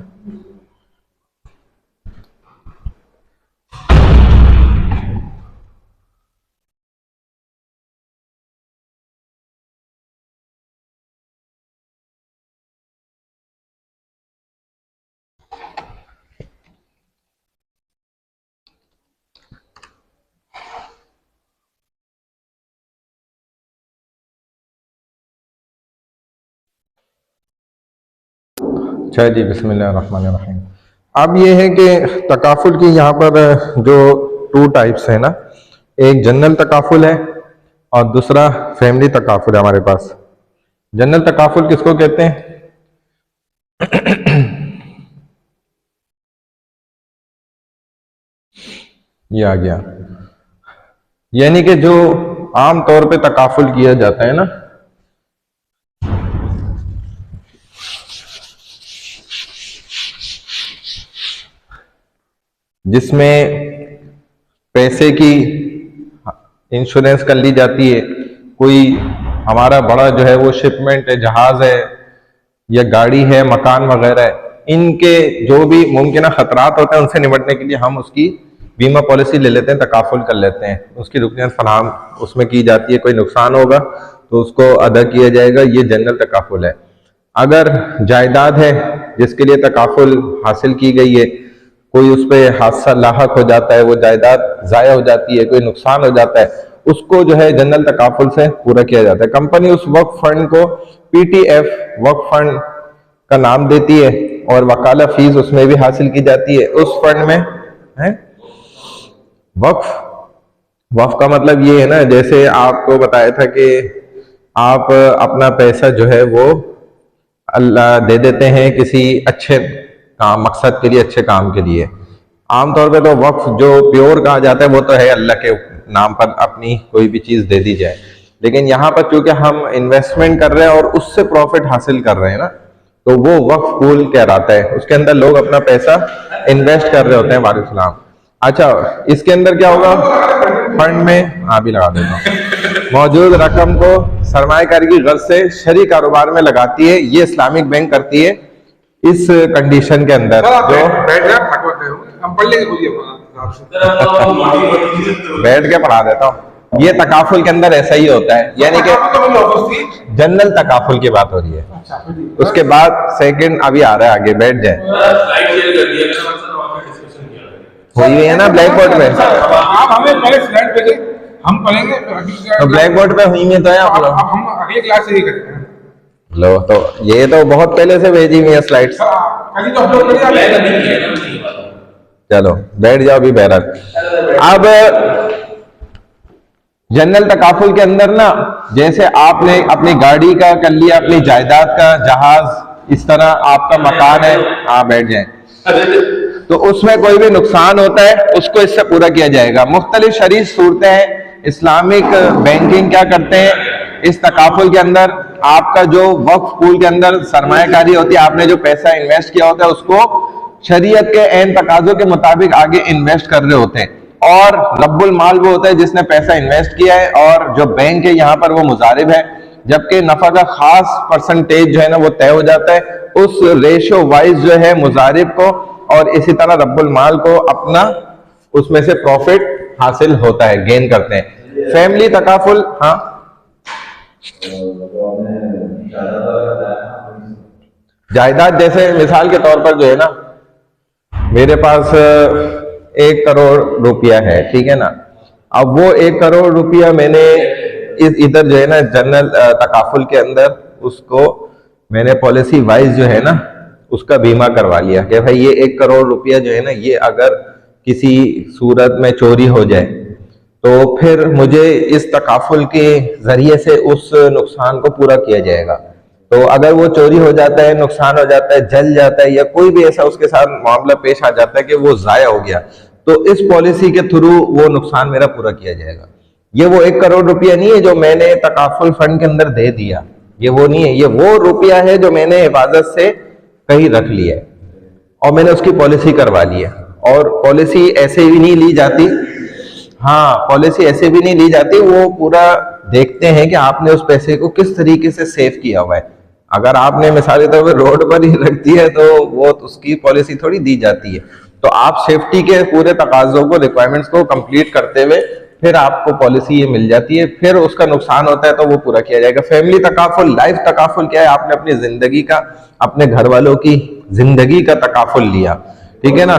अच्छा जी, बिस्मिल्लाहिर्रहमानिर्रहीम। अब ये है कि तकाफुल की यहाँ पर जो टू टाइप्स है ना, एक जनरल तकाफुल है और दूसरा फैमिली तकाफुल है हमारे पास। जनरल तकाफुल किसको कहते हैं? ये आ गया, यानी कि जो आम तौर पे तकाफुल किया जाता है ना, जिसमें पैसे की इंश्योरेंस कर ली जाती है। कोई हमारा बड़ा जो है वो शिपमेंट है, जहाज है या गाड़ी है, मकान वगैरह है, इनके जो भी मुमकिन खतरात होते हैं उनसे निपटने के लिए हम उसकी बीमा पॉलिसी ले लेते हैं, तकाफुल कर लेते हैं। उसकी रुकनियत फराहम उसमें की जाती है, कोई नुकसान होगा तो उसको अदा किया जाएगा। ये जनरल तकाफुल है। अगर जायदाद है जिसके लिए तकाफुल हासिल की गई है, कोई उस पर हादसा लाहक हो जाता है, वो जायदाद ज़ाया हो जाती है, कोई नुकसान हो जाता है, उसको जो है जनरल तकाफुल से पूरा किया जाता है। कंपनी उस वक्फ फंड को पीटीएफ वक्फ फंड का नाम देती है और वकाला फीस उसमें भी हासिल की जाती है। उस फंड में है वक्फ का मतलब ये है ना, जैसे आपको बताया था कि आप अपना पैसा जो है वो अल्लाह दे देते हैं किसी अच्छे काम मकसद के लिए, अच्छे काम के लिए। आमतौर पे तो वक्फ जो प्योर कहा जाता है वो तो है अल्लाह के नाम पर अपनी कोई भी चीज दे दी जाए, लेकिन यहाँ पर चूंकि हम इन्वेस्टमेंट कर रहे हैं और उससे प्रॉफिट हासिल कर रहे हैं ना, तो वो वक्फ पूल कहलाता है। उसके अंदर लोग अपना पैसा इन्वेस्ट कर रहे होते हैं। वालेकुम सलाम। अच्छा, इसके अंदर क्या होगा? फंड में भी लगा देता हूँ। मौजूद रकम को सरमायाकारी की गर्ज से शरी कारोबार में लगाती है। ये इस्लामिक बैंक करती है इस कंडीशन के अंदर। जो हम पढ़ लेंगे, बैठ के पढ़ा देता हूँ। ये तकाफुल के अंदर ऐसा ही होता है, यानी कि जनरल तकाफुल की बात हो रही है। उसके बाद सेकंड अभी आ रहा है, आगे बैठ जाए। हुई है ना ब्लैक बोर्ड पे? आप हमें पहले स्लाइड भेजें, हम पढ़ेंगे। तो ब्लैक बोर्ड पे हुई है तो है आप लोग। हम अगले क्लास से ही करेंगे। लो, तो ये तो बहुत पहले से भेजी हुई है स्लाइड्स। कभी तो अपलोड करिए। चलो बैठ जाओ अभी बहरहाल। अब जनरल तकाफुल के अंदर ना, जैसे आपने अपनी गाड़ी का कर लिया, अपनी जायदाद का, जहाज, इस तरह आपका मकान है, बैठ जाए, तो उसमें कोई भी नुकसान होता है उसको इससे पूरा किया जाएगा। मुख्तलिफ शरीय सूरतें हैं। इस्लामिक बैंकिंग क्या करते हैं, इस तकाफुल के अंदर आपका जो वक्फ पूल के अंदर सरमायाकारी होती है, आपने जो पैसा इन्वेस्ट किया होता है उसको शरीयत के ऐन तकाजों के मुताबिक आगे इन्वेस्ट कर रहे होते हैं। और रब्बुल माल वो होता है जिसने पैसा इन्वेस्ट किया है, और जो बैंक है यहाँ पर वो मुजारिब है, जबकि नफा का खास परसेंटेज जो है ना वो तय हो जाता है उस रेशो वाइज जो है मुजारिब को, और इसी तरह रब्बुल माल को अपना उसमें से प्रॉफिट हासिल होता है, गेन करते हैं। फैमिली तकाफुल, जायदाद जैसे मिसाल के तौर पर जो है ना, मेरे पास 1 करोड़ रुपया है, ठीक है ना। अब वो 1 करोड़ रुपया मैंने इधर जो है ना जनरल तकाफुल के अंदर उसको मैंने पॉलिसी वाइज जो है ना उसका बीमा करवा लिया कि भाई ये 1 करोड़ रुपया जो है ना, ये अगर किसी सूरत में चोरी हो जाए तो फिर मुझे इस तकाफुल के जरिए से उस नुकसान को पूरा किया जाएगा। तो अगर वो चोरी हो जाता है, नुकसान हो जाता है, जल जाता है, या कोई भी ऐसा उसके साथ मामला पेश आ जाता है कि वो जाया हो गया, तो इस पॉलिसी के थ्रू वो नुकसान मेरा पूरा किया जाएगा। ये वो 1 करोड़ रुपया नहीं है जो मैंने तकाफुल फंड के अंदर दे दिया, ये वो नहीं है। ये वो रुपया है जो मैंने हिफाजत से कहीं रख लिया है और मैंने उसकी पॉलिसी करवा ली है। और पॉलिसी ऐसे भी नहीं ली जाती, हाँ, पॉलिसी ऐसे भी नहीं ली जाती, वो पूरा देखते हैं कि आपने उस पैसे को किस तरीके से सेव किया हुआ है। अगर आपने मिसाल के तौर पर रोड पर ही रख दिया है तो वो उसकी पॉलिसी थोड़ी दी जाती है। तो आप सेफ्टी के पूरे तकाजों को, रिक्वायरमेंट्स को कंप्लीट करते हुए फिर आपको पॉलिसी ये मिल जाती है, फिर उसका नुकसान होता है तो वो पूरा किया जाएगा। फैमिली तकाफुल, लाइफ तकाफुल क्या है? आपने अपनी जिंदगी का, अपने घर वालों की जिंदगी का तकाफुल लिया, ठीक है ना।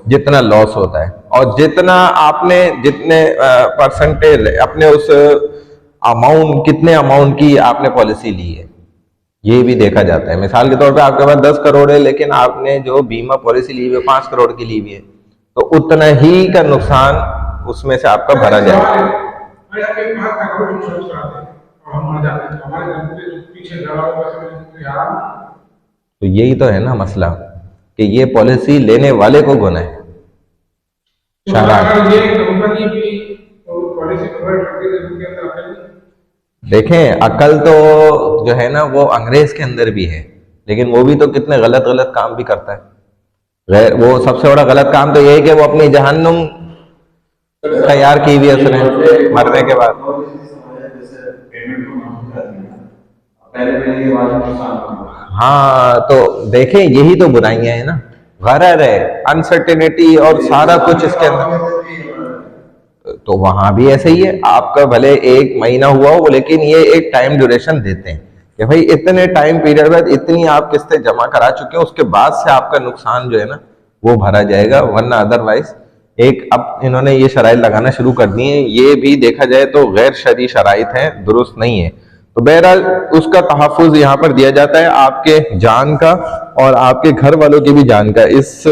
जितना लॉस होता है और जितना आपने जितने परसेंटेज अपने उस अमाउंट, कितने अमाउंट की आपने पॉलिसी ली है, ये भी देखा जाता है। मिसाल के तौर पे आपके पास 10 करोड़ है लेकिन आपने जो बीमा पॉलिसी ली हुई है 5 करोड़ की ली हुई है, तो उतना ही का नुकसान उसमें से आपका भरा जाएगा। तो यही तो है ना मसला कि ये पॉलिसी लेने वाले को गुनाह है। देखें, अकल तो जो है ना वो अंग्रेज के अंदर भी है, लेकिन वो भी तो कितने गलत गलत काम भी करता है। वो सबसे बड़ा गलत काम तो ये है कि वो अपनी जहन्नुम तैयार की हुई है उसने मरने के बाद। हाँ, तो देखें यही तो बुराइयां है ना, गरर है, अनसर्टेनिटी और सारा कुछ इसके अंदर। तो वहां भी ऐसे ही है, आपका भले 1 महीना हुआ हो लेकिन ये एक टाइम ड्यूरेशन देते हैं कि भाई इतने टाइम पीरियड बाद इतनी आप किस्तें जमा करा चुके हैं, उसके बाद से आपका नुकसान जो है ना वो भरा जाएगा, वरना अदरवाइज एक अब इन्होंने ये शराइत लगाना शुरू कर दी है। ये भी देखा जाए तो गैर शरई शराइत है, दुरुस्त नहीं है। तो बहरहाल उसका तहफ़्फ़ुज़ यहाँ पर दिया जाता है, आपके जान का और आपके घर वालों की भी जान का। इस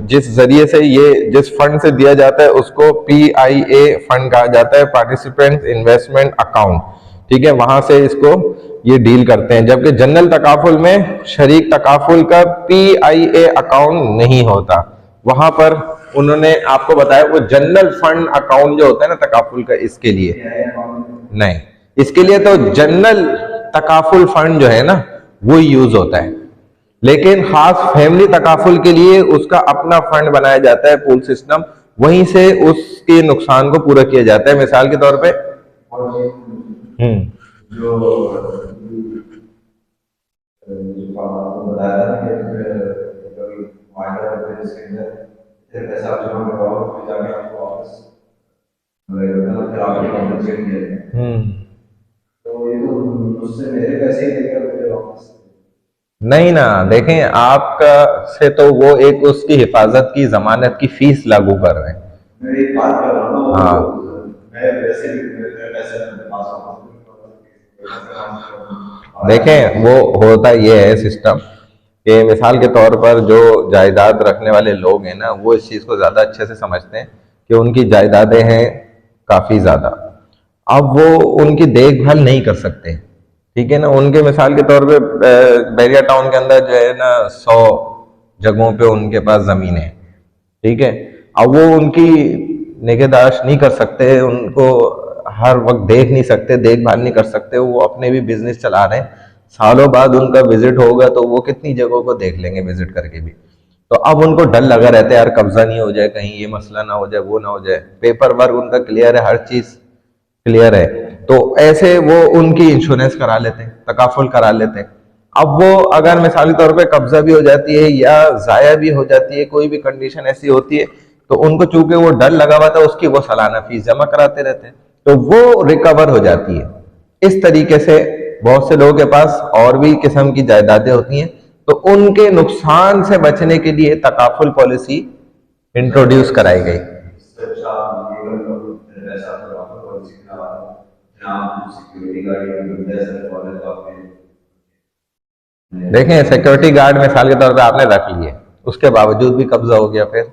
जिस जरिए से ये जिस फंड से दिया जाता है उसको PIA फंड कहा जाता है, पार्टिसिपेंट इन्वेस्टमेंट अकाउंट, ठीक है, वहां से इसको ये डील करते हैं। जबकि जनरल तकाफुल में शरीक तकाफुल का PIA अकाउंट नहीं होता, वहां पर उन्होंने आपको बताया वो जनरल फंड अकाउंट जो होता है ना तकाफुल का, इसके लिए नहीं, इसके लिए तो जनरल तकाफुल फंड जो है ना वो यूज होता है, लेकिन खास फैमिली तकाफुल के लिए उसका अपना फंड बनाया जाता है, पूल सिस्टम, वहीं से उसके नुकसान को पूरा किया जाता है। मिसाल के तौर पे नहीं ना, देखें आपका से तो वो एक उसकी हिफाजत की जमानत की फीस लागू कर रहे हैं। मैं एक बात कर रहा हूं, हाँ, मैं वैसे देखें वो होता ये है सिस्टम कि मिसाल के तौर पर जो जायदाद रखने वाले लोग हैं ना वो इस चीज़ को ज़्यादा अच्छे से समझते हैं कि उनकी जायदादें हैं काफ़ी ज़्यादा, अब वो उनकी देखभाल नहीं कर सकते, ठीक है ना। उनके मिसाल के तौर पे बैरिया टाउन के अंदर जो है ना 100 जगहों पे उनके पास ज़मीन है, ठीक है, अब वो उनकी निगहदाश्त नहीं कर सकते, उनको हर वक्त देख नहीं सकते, देखभाल नहीं कर सकते, वो अपने भी बिजनेस चला रहे हैं, सालों बाद उनका विजिट होगा तो वो कितनी जगहों को देख लेंगे विजिट करके भी। तो अब उनको डर लगा रहता है यार कब्जा नहीं हो जाए, कहीं ये मसला ना हो जाए, वो ना हो जाए, पेपर वर्क उनका क्लियर है, हर चीज क्लियर है, तो ऐसे वो उनकी इंश्योरेंस करा लेते हैं, तकाफुल करा लेते हैं। अब वो अगर मिसाली तौर पे कब्जा भी हो जाती है या जाया भी हो जाती है, कोई भी कंडीशन ऐसी होती है, तो उनको चूंकि वो डर लगा हुआ था उसकी वो सालाना फीस जमा कराते रहते हैं। तो वो रिकवर हो जाती है। इस तरीके से बहुत से लोगों के पास और भी किस्म की जायदादें होती हैं, तो उनके नुकसान से बचने के लिए तकाफुल पॉलिसी इंट्रोड्यूस कराई गई। देखें, सिक्योरिटी गार्ड मिसाल के तौर पे आपने रख लिए, उसके बावजूद भी कब्जा हो गया फिर,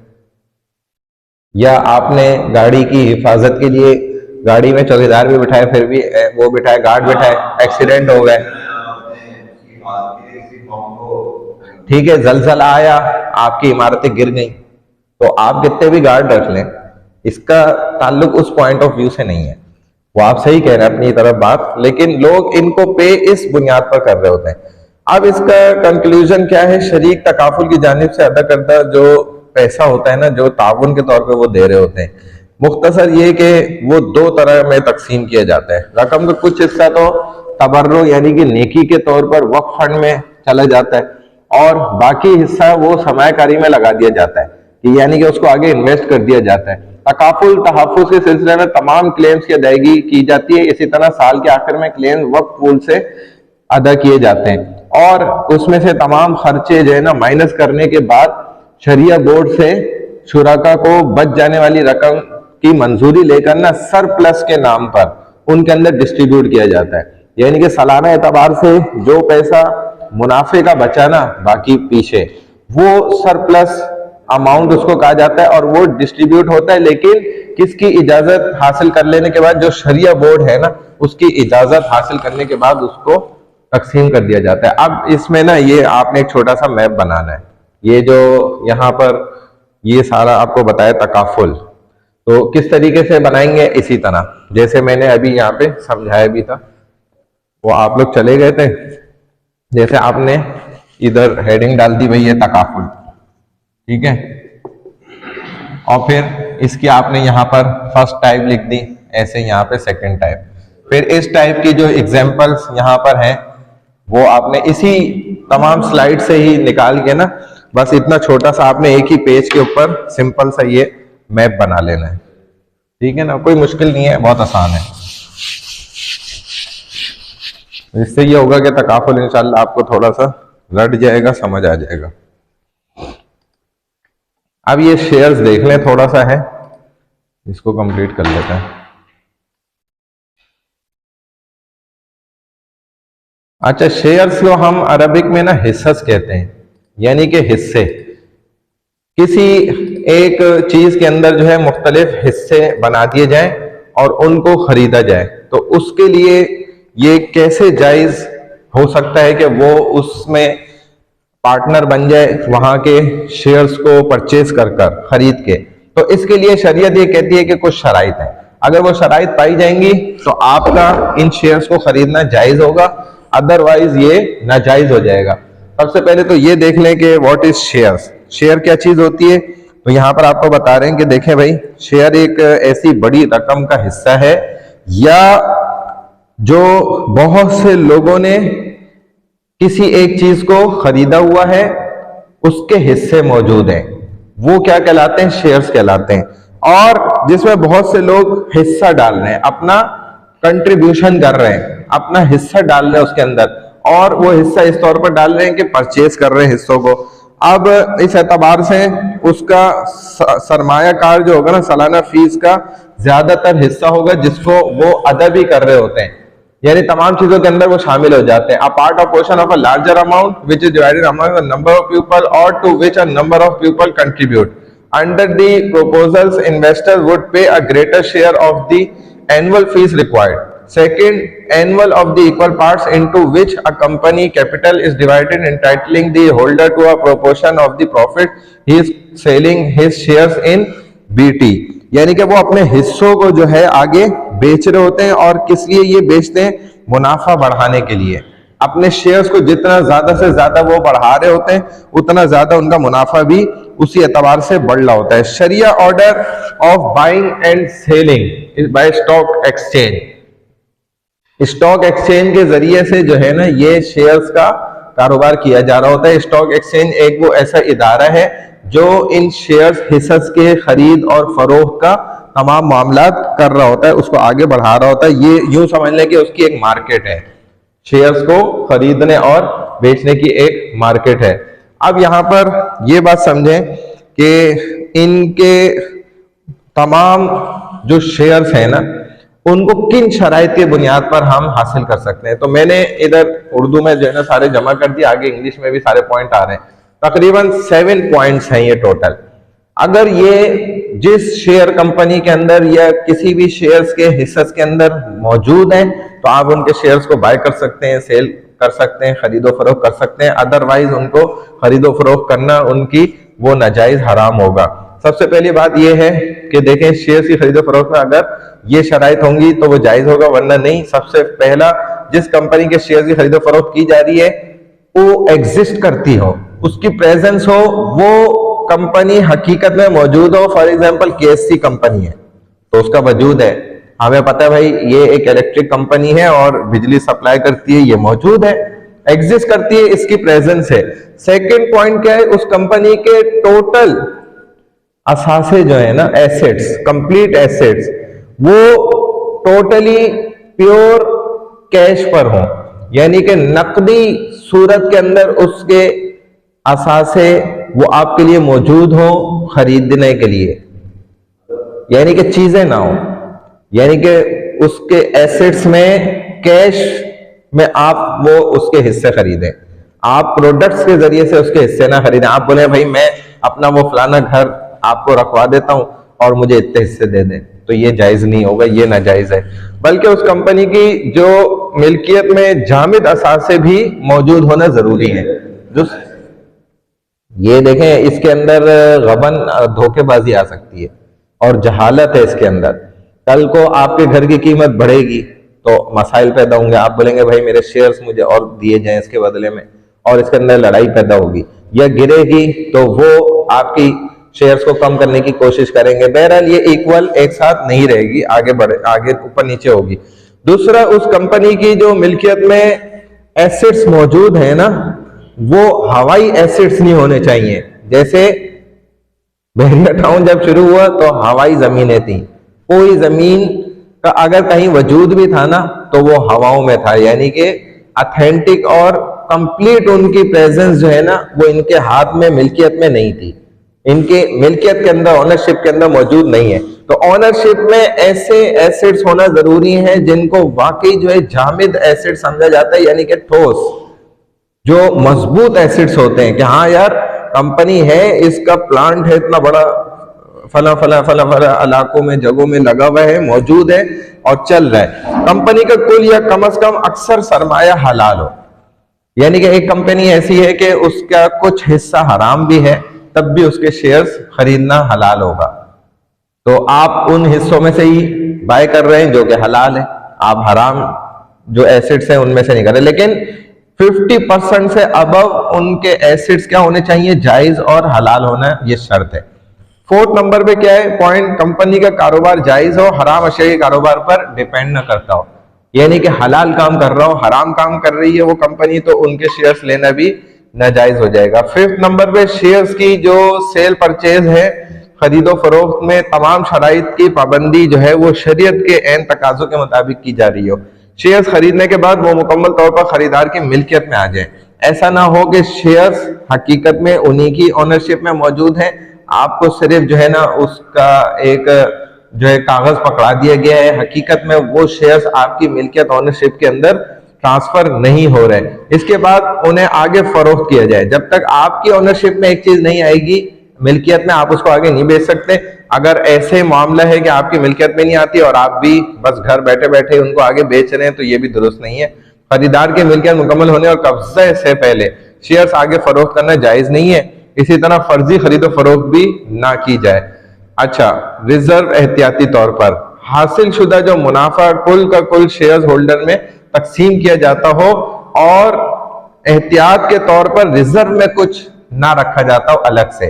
या आपने गाड़ी की हिफाजत के लिए गाड़ी में चौकीदार भी बिठाए, फिर भी वो बिठाए, गार्ड बिठाए, एक्सीडेंट हो गए, ठीक है, जलजला आया, आपकी इमारतें गिर गई, तो आप कितने भी गार्ड रख लें, इसका ताल्लुक उस पॉइंट ऑफ व्यू से नहीं है। वो आप सही कह रहे हैं अपनी तरफ बात, लेकिन लोग इनको पे इस बुनियाद पर कर रहे होते हैं। अब इसका कंक्लूजन क्या है? शरीक तकाफुल की जानिब से अदा करदा जो पैसा होता है ना, जो ताउन के तौर पे वो दे रहे होते हैं, मुख्तसर ये कि वो दो तरह में तकसीम किया जाता है। रकम का कुछ हिस्सा तो तबर्रो यानी कि नेकी के तौर पर वक्फ फंड में चला जाता है, और बाकी हिस्सा वो सरमायाकारी में लगा दिया जाता है, कि यानी कि उसको आगे इन्वेस्ट कर दिया जाता है। तकाफुल तहफ़्फ़ुज़ के सिलसिले में तमाम क्लेम्स की अदायगी की जाती है। इसी तरह साल के आखिर में क्लेम वक्फ पूल से अदा किए जाते हैं, और उसमें से तमाम खर्चे जो है ना माइनस करने के बाद शरिया बोर्ड से शुराका को बच जाने वाली रकम की मंजूरी लेकर ना सरप्लस के नाम पर उनके अंदर डिस्ट्रीब्यूट किया जाता है। यानी कि सालाना एतबार से जो पैसा मुनाफे का बचा ना बाकी पीछे, वो सरप्लस अमाउंट उसको कहा जाता है, और वो डिस्ट्रीब्यूट होता है, लेकिन किसकी इजाजत हासिल कर लेने के बाद? जो शरिया बोर्ड है ना, उसकी इजाजत हासिल करने के बाद उसको तकसीम कर दिया जाता है। अब इसमें ना ये आपने एक छोटा सा मैप बनाना है। ये जो यहाँ पर ये सारा आपको बताया तकाफुल, तो किस तरीके से बनाएंगे? इसी तरह जैसे मैंने अभी यहाँ पे समझाया भी था, वो आप लोग चले गए थे, जैसे आपने इधर हेडिंग डाल दी भाई ये तकाफुल, ठीक है, और फिर इसकी आपने यहाँ पर फर्स्ट टाइप लिख दी, ऐसे यहाँ पे सेकंड टाइप, फिर इस टाइप की जो एग्जांपल्स यहाँ पर हैं वो आपने इसी तमाम स्लाइड से ही निकाल के ना, बस इतना छोटा सा आपने एक ही पेज के ऊपर सिंपल सा ये मैप बना लेना है, ठीक है ना, कोई मुश्किल नहीं है, बहुत आसान है। इससे ये होगा कि तकाफुल इंशाल्लाह आपको थोड़ा सा रट जाएगा, समझ आ जाएगा। अब ये शेयर्स देख लें, थोड़ा सा है, इसको कंप्लीट कर लेते हैं। अच्छा, शेयर्स को हम अरबिक में ना हिस्सस कहते हैं, यानी कि हिस्से। किसी एक चीज के अंदर जो है मुख्तलिफ हिस्से बना दिए जाएं और उनको खरीदा जाए, तो उसके लिए ये कैसे जायज हो सकता है कि वो उसमें पार्टनर बन जाए, वहां के शेयर्स को परचेज कर कर खरीद के? तो इसके लिए शरीयत ये कहती है कि कुछ शराइत है, अगर वो शराइत पाई जाएंगी तो आपका इन शेयर्स को खरीदना जायज होगा, अदरवाइज ये नाजायज हो जाएगा। सबसे पहले तो ये देख लें कि व्हाट इज शेयर्स। शेयर क्या चीज होती है? तो यहाँ पर आपको बता रहे हैं कि देखें भाई, शेयर एक ऐसी बड़ी रकम का हिस्सा है या जो बहुत से लोगों ने किसी एक चीज को खरीदा हुआ है, उसके हिस्से मौजूद हैं, वो क्या कहलाते हैं? शेयर्स कहलाते हैं। और जिसमें बहुत से लोग हिस्सा डाल रहे हैं, अपना कंट्रीब्यूशन कर रहे हैं, अपना हिस्सा डाल रहे हैं उसके अंदर, और वो हिस्सा इस तौर पर डाल रहे हैं कि परचेज कर रहे हैं हिस्सों को। अब इस एतबार से उसका सरमायाकार जो होगा ना, सालाना फीस का ज्यादातर हिस्सा होगा जिसको वो अदा भी कर रहे होते हैं, यानी तमाम चीजों के अंदर वो शामिल हो जाते हैं। A part of portion of a larger amount which is divided among the number of people और to which a number of people contribute. Under the proposals, investors would pay a greater share of the annual fees required. Second, annual of the equal parts into which a company capital is divided, entitling the holder to a proportion of the profit he is selling his shares in BT. यानी कि वो अपने हिस्सों को जो है आगे बेच रहे होते हैं, और किस लिए ये बेचते हैं? मुनाफा बढ़ाने के लिए। अपने शेयर्स को जितना ज्यादा से ज्यादा वो बढ़ा रहे होते हैं, उतना ज्यादा उनका मुनाफा भी उसी एतबार से बढ़ रहा होता है। शरिया order of buying and selling by stock exchange, stock exchange के जरिए से जो है ना ये शेयर्स का कारोबार किया जा रहा होता है। स्टॉक एक्सचेंज एक वो ऐसा इदारा है जो इन शेयर्स हिस्सस के खरीद और फरोख्त का तमाम मामलात कर रहा होता है, उसको आगे बढ़ा रहा होता है। ये यूं समझ लें कि उसकी एक मार्केट है, शेयर्स को खरीदने और बेचने की एक मार्केट है। अब यहाँ पर ये बात समझें कि इनके तमाम जो शेयर्स हैं ना, उनको किन शराइत की बुनियाद पर हम हासिल कर सकते हैं। तो मैंने इधर उर्दू में जो है ना सारे जमा कर दिए, आगे इंग्लिश में भी सारे पॉइंट आ रहे हैं। तकरीबन 7 पॉइंट्स हैं ये टोटल। अगर ये जिस शेयर कंपनी के अंदर या किसी भी शेयर्स के हिस्से के अंदर मौजूद हैं तो आप उनके शेयर्स को बाय कर सकते हैं, सेल कर सकते हैं, खरीदो फरोख्त कर सकते हैं। अदरवाइज उनको खरीदो फरोख्त करना उनकी वो नाजायज हराम होगा। सबसे पहली बात यह है कि देखें शेयर की खरीदो फरोख्त में अगर ये शराइत होंगी तो वो जायज होगा, वरना नहीं। सबसे पहला, जिस कंपनी के शेयर की खरीदो फरोख्त की जा रही है वो एग्जिस्ट करती हो, उसकी प्रेजेंस हो, वो कंपनी हकीकत में मौजूद हो। फॉर एग्जांपल KSC कंपनी है तो उसका वजूद है, हमें पता है भाई ये एक इलेक्ट्रिक कंपनी है और बिजली सप्लाई करती है, ये मौजूद है, एग्जिस्ट करती है, इसकी प्रेजेंस है। सेकंड पॉइंट क्या है, उस कंपनी के टोटल असासे जो है ना, एसेट्स, कंप्लीट एसेट्स, वो टोटली प्योर कैश पर हो, यानी कि नकदी सूरत के अंदर उसके असासे वो आपके लिए मौजूद हो खरीदने के लिए, यानी कि चीजें ना हो, यानी कि उसके एसेट्स में कैश में आप वो उसके हिस्से खरीदें। आप प्रोडक्ट्स के जरिए से उसके हिस्से ना खरीदें। आप बोले भाई मैं अपना वो फलाना घर आपको रखवा देता हूं और मुझे इतने हिस्से दे दें, तो ये जायज नहीं होगा, ये नाजायज है। बल्कि उस कंपनी की जो मिल्कियत में जामिद असासे भी मौजूद होना जरूरी है। जो ये देखें, इसके अंदर गबन धोखेबाजी आ सकती है और जहालत है इसके अंदर। कल को आपके घर की कीमत बढ़ेगी तो मसाइल पैदा होंगे। आप बोलेंगे भाई मेरे शेयर्स मुझे और दिए जाएं इसके बदले में, और इसके अंदर लड़ाई पैदा होगी। या गिरेगी तो वो आपकी शेयर्स को कम करने की कोशिश करेंगे। बहरहाल ये इक्वल एक साथ नहीं रहेगी, आगे बढ़े, आगे ऊपर नीचे होगी। दूसरा, उस कंपनी की जो मिल्कियत में एसेट्स मौजूद है ना, वो हवाई एसेट्स नहीं होने चाहिए। जैसे बहरिया टाउन जब शुरू हुआ तो हवाई जमीनें थी, कोई जमीन का अगर कहीं वजूद भी था ना तो वो हवाओं में था, यानी कि ऑथेंटिक और कंप्लीट उनकी प्रेजेंस जो है ना वो इनके हाथ में मिल्कियत में नहीं थी, इनके मिल्कियत के अंदर, ऑनरशिप के अंदर मौजूद नहीं है। तो ऑनरशिप में ऐसे एसेट्स होना जरूरी है जिनको वाकई जो है जामिद एसेट समझा जाता है, यानी कि ठोस, जो मजबूत एसेट्स होते हैं कि हाँ यार कंपनी है, इसका प्लांट है इतना बड़ा, फला फला फला फला इलाकों में, जगहों में लगा हुआ है, मौजूद है और चल रहा है। कंपनी का कुल या कम से कम अक्सर सरमाया हलाल हो, यानी कि एक कंपनी ऐसी है कि उसका कुछ हिस्सा हराम भी है तब भी उसके शेयर्स खरीदना हलाल होगा। तो आप उन हिस्सों में से ही बाय कर रहे हैं जो कि हलाल है, आप हराम जो एसेट्स हैं उनमें से नहीं कर रहे। लेकिन 50% से अबव उनके एसेट्स क्या होने चाहिए, जायज और हलाल होना, ये शर्त है। 4th नंबर पे क्या है पॉइंट, कंपनी का कारोबार जायज हो, हराम अशया के कारोबार पर डिपेंड न करता हो, यानी कि हलाल काम कर रहा हो, हराम काम कर रही है वो कंपनी, तो उनके शेयर्स लेना भी नाजायज हो जाएगा। 5th नंबर पे शेयर्स की जो सेल परचेज है, खरीदो फरोख्त में तमाम शराइत की पाबंदी जो है वो शरीयत के ऐन तकाजों के मुताबिक की जा रही हो। शेयर्स खरीदने के बाद वो मुकम्मल तौर पर खरीदार की मिल्कियत में आ जाए। ऐसा ना हो कि शेयर्स हकीकत में उन्हीं की ओनरशिप में मौजूद है, आपको सिर्फ जो है ना उसका एक जो है कागज पकड़ा दिया गया है, हकीकत में वो शेयर्स आपकी मिल्कियत ओनरशिप के अंदर ट्रांसफर नहीं हो रहे। इसके बाद उन्हें आगे फरोख्त किया जाए। जब तक आपकी ओनरशिप में एक चीज नहीं आएगी मिल्कियत में, आप उसको आगे नहीं बेच सकते। अगर ऐसे मामला है कि आपकी मिल्कियत में नहीं आती और आप भी बस घर बैठे बैठे उनको आगे बेच रहे हैं तो ये भी दुरुस्त नहीं है। खरीदार की मिल्कियत मुकम्मल होने और कब्जे से पहले शेयर्स आगे फरोख्त करना जायज नहीं है। इसी तरह फर्जी खरीदो फरोख्त भी ना की जाए। अच्छा, रिजर्व एहतियाती तौर पर हासिल शुदा जो मुनाफा कुल का कुल शेयर्स होल्डर में तकसीम किया जाता हो और एहतियात के तौर पर रिजर्व में कुछ ना रखा जाता हो अलग से,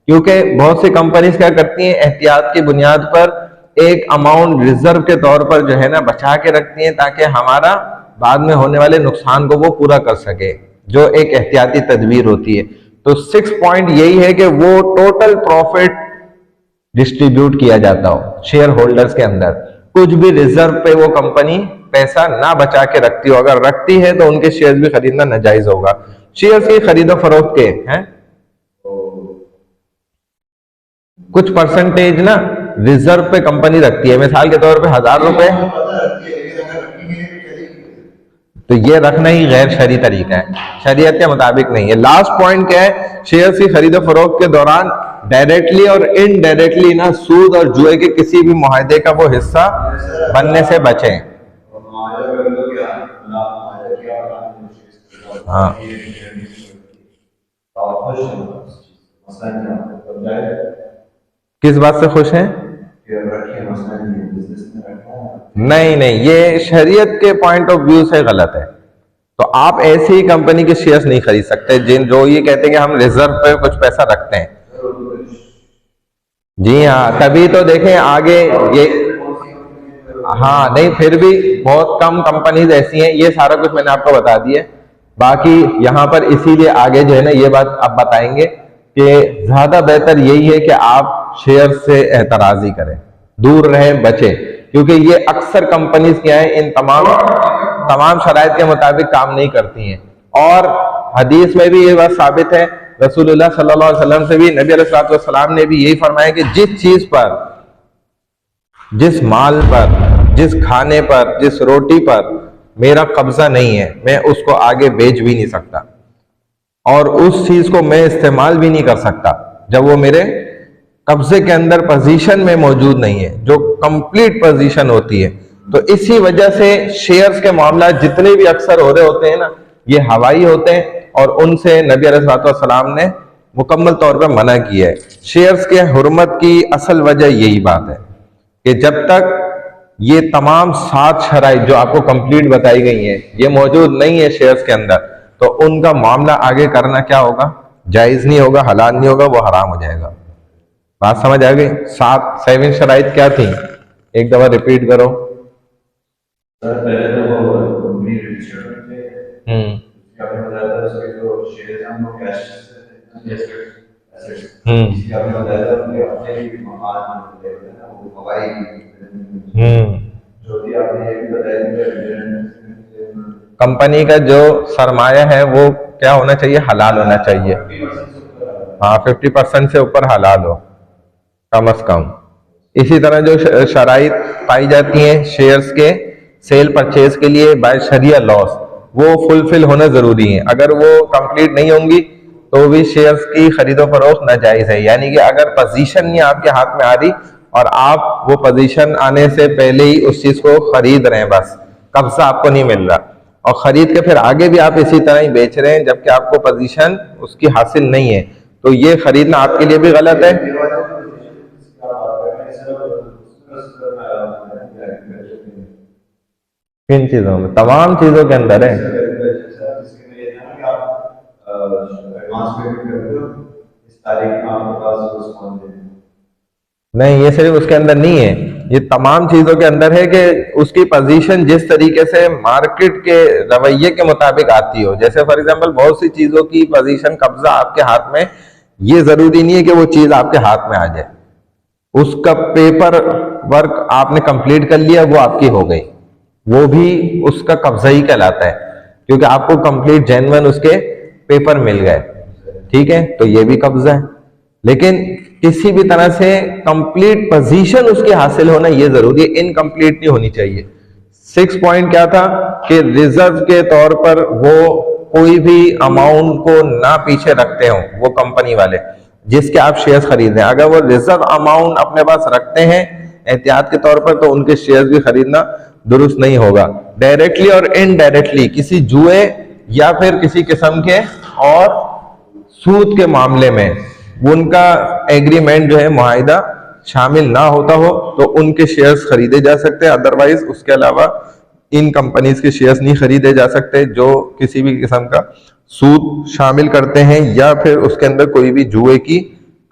क्योंकि बहुत सी कंपनीज क्या करती हैं, एहतियात की बुनियाद पर एक अमाउंट रिजर्व के तौर पर जो है ना बचा के रखती हैं ताकि हमारा बाद में होने वाले नुकसान को वो पूरा कर सके, जो एक एहतियाती तदबीर होती है। तो 6 पॉइंट यही है कि वो टोटल प्रॉफिट डिस्ट्रीब्यूट किया जाता हो शेयर होल्डर्स के अंदर। कुछ भी रिजर्व पे वो कंपनी पैसा ना बचा के रखती हो, अगर रखती है तो उनके शेयर भी खरीदना नाजायज होगा। शेयर्स की खरीदो फरोख्त के हैं कुछ परसेंटेज ना रिजर्व पे कंपनी रखती है, मिसाल के तौर पे 1000 रुपए, तो ये रखना ही गैर शरी तरीका है, शरीयत के मुताबिक नहीं है। लास्ट पॉइंट क्या है, शेयर्स की खरीदो फरोख्त के दौरान डायरेक्टली और इनडायरेक्टली ना सूद और जुए के किसी भी मुआहदे का वो हिस्सा बनने से बचें। हाँ, किस बात से खुश हैं? नहीं नहीं, ये शरीयत के पॉइंट ऑफ व्यू से गलत है। तो आप ऐसी ही कंपनी के शेयर्स नहीं खरीद सकते जो ये कहते हैं कि हम रिजर्व पे कुछ पैसा रखते हैं। जी हाँ, तभी तो देखें आगे ये, हाँ नहीं, फिर भी बहुत कम कंपनीज ऐसी हैं, ये सारा कुछ मैंने आपको बता दिया। बाकी यहाँ पर इसीलिए आगे जो है ना ये बात आप बताएंगे कि ज्यादा बेहतर यही है कि आप शेयर से एतराजी करें, दूर रहें, बचें, क्योंकि ये अक्सर कंपनीज क्या है इन तमाम शराइत के मुताबिक काम नहीं करती हैं। और हदीस में भी ये बात साबित है, रसूलुल्लाह सल्लल्लाहु अलैहि वसल्लम से भी, नबी अलैहि वसल्लम ने भी यही फरमाया कि जिस चीज पर, जिस माल पर, जिस खाने पर, जिस रोटी पर मेरा कब्जा नहीं है, मैं उसको आगे बेच भी नहीं सकता और उस चीज को मैं इस्तेमाल भी नहीं कर सकता जब वो मेरे कब्जे के अंदर पोजीशन में मौजूद नहीं है, जो कंप्लीट पोजीशन होती है। तो इसी वजह से शेयर्स के मामला जितने भी अक्सर हो रहे होते हैं ना, ये हवाई होते हैं और उनसे नबी अलैहिस्सलाम ने मुकम्मल तौर पर मना किया है। शेयर्स के हुर्मत की असल वजह यही बात है कि जब तक ये तमाम 7 शराइत जो आपको कंप्लीट बताई गई हैं ये मौजूद नहीं है शेयर्स के अंदर, तो उनका मामला आगे करना क्या होगा, जायज नहीं होगा, हलाल नहीं होगा, वो हराम हो जाएगा। बात समझ आ गई? 7 शराइत क्या थी, एक दफा रिपीट करो। कंपनी का जो सरमाया है वो क्या होना चाहिए, हलाल होना चाहिए। हाँ, 50% से ऊपर हलाल हो कम अज कम। इसी तरह जो शराइत पाई जाती हैं शेयर्स के सेल परचेज के लिए बाय शरिया लॉस, वो फुलफिल होना जरूरी है। अगर वो कंप्लीट नहीं होंगी तो भी शेयर्स की खरीदो फरोख्त नाजायज है। यानी कि अगर पोजीशन नहीं आपके हाथ में आ रही और आप वो पोजीशन आने से पहले ही उस चीज को खरीद रहे हैं, बस कब्जा आपको नहीं मिल रहा, और खरीद के फिर आगे भी आप इसी तरह ही बेच रहे हैं जबकि आपको पोजीशन उसकी हासिल नहीं है, तो ये खरीदना आपके लिए भी गलत है। किन चीजों में? तमाम चीजों के अंदर है। नहीं, ये सिर्फ उसके अंदर नहीं है, ये तमाम चीजों के अंदर है कि उसकी पोजीशन जिस तरीके से मार्केट के रवैये के मुताबिक आती हो। जैसे फॉर एग्जांपल बहुत सी चीजों की पोजीशन, कब्जा आपके हाथ में, ये जरूरी नहीं है कि वो चीज आपके हाथ में आ जाए। उसका पेपर वर्क आपने कंप्लीट कर लिया, वो आपकी हो गई, वो भी उसका कब्जा ही कहलाता है क्योंकि आपको कंप्लीट जेन्युइन उसके पेपर मिल गए, ठीक है, तो ये भी कब्जा है। लेकिन किसी भी तरह से कंप्लीट पोजीशन उसकी हासिल होना ये जरूरी है, इनकम्प्लीट नहीं होनी चाहिए। 6 पॉइंट क्या था कि रिजर्व के तौर पर वो कोई भी अमाउंट को ना पीछे रखते हो वो कंपनी वाले जिसके आप शेयर्स खरीद रहे हैं। अगर वो रिजर्व अमाउंट अपने पास रखते हैं एहतियात के तौर पर, तो उनके शेयर्स भी खरीदना दुरुस्त नहीं होगा। डायरेक्टली और इनडायरेक्टली किसी जुए या फिर किसी किस्म के और सूद के मामले में उनका एग्रीमेंट जो है, मुआहिदा शामिल ना होता हो तो उनके शेयर्स खरीदे जा सकते हैं। अदरवाइज उसके अलावा इन कंपनीज के शेयर्स नहीं खरीदे जा सकते जो किसी भी किस्म का सूद शामिल करते हैं या फिर उसके अंदर कोई भी जुए की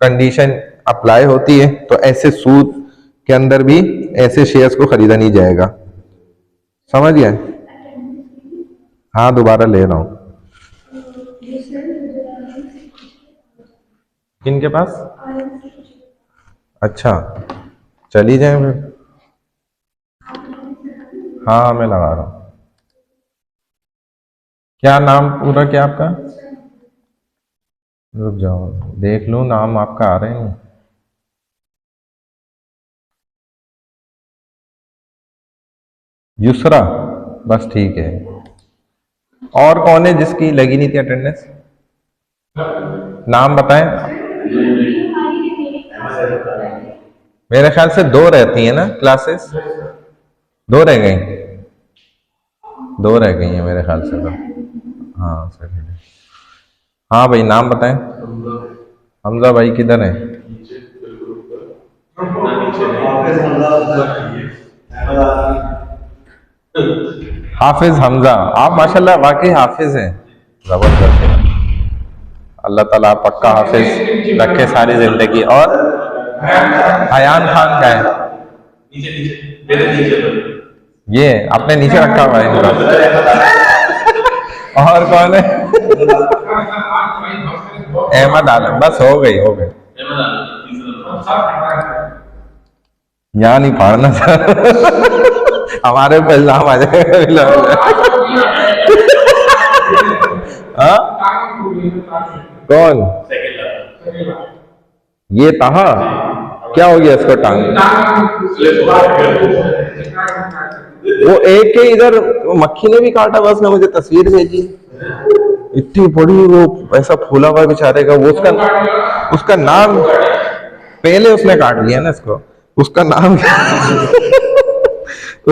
कंडीशन अप्लाई होती है, तो ऐसे सूद के अंदर भी ऐसे शेयर्स को खरीदा नहीं जाएगा। समझ गए? हाँ, दोबारा ले रहा हूं। किनके पास? अच्छा, चली जाए फिर। हाँ मैं लगा रहा हूँ। क्या नाम पूरा क्या आपका? रुक जाओ देख लो, नाम आपका आ रहे हैं नहीं। युसरा, बस ठीक है। और कौन है जिसकी लगी नहीं थी अटेंडेंस? नाम बताएं। मेरे ख्याल से 2 रहती है ना क्लासेस, 2 रह गई, 2 रह गई हैं मेरे ख्याल से तो। हाँ सही है। हाँ भाई नाम बताएं। हमजा भाई किधर है? हाफिज हमजा, आप माशाल्लाह वाकई हाफिज हैं, जबरदस्त है। अल्लाह ताला पक्का हाफिज रखे सारी जिंदगी। और अयान खान का है? ये आपने नीचे रखा हुआ है इनका। और कौन है? अहमद आलम, बस हो गई हो गई। यहाँ नहीं पढ़ना सर, हमारे पे इल्जाम आ जाएगा। हाँ? कौन? ये ताहा क्या हो गया इसको टांग? वो एक के इधर मक्खी ने भी काटा, बस ने मुझे तस्वीर भेजी, इतनी बड़ी, वो ऐसा फूला हुआ बेचारे का। वो उसका नाम पहले उसने काट लिया ना इसको, उसका नाम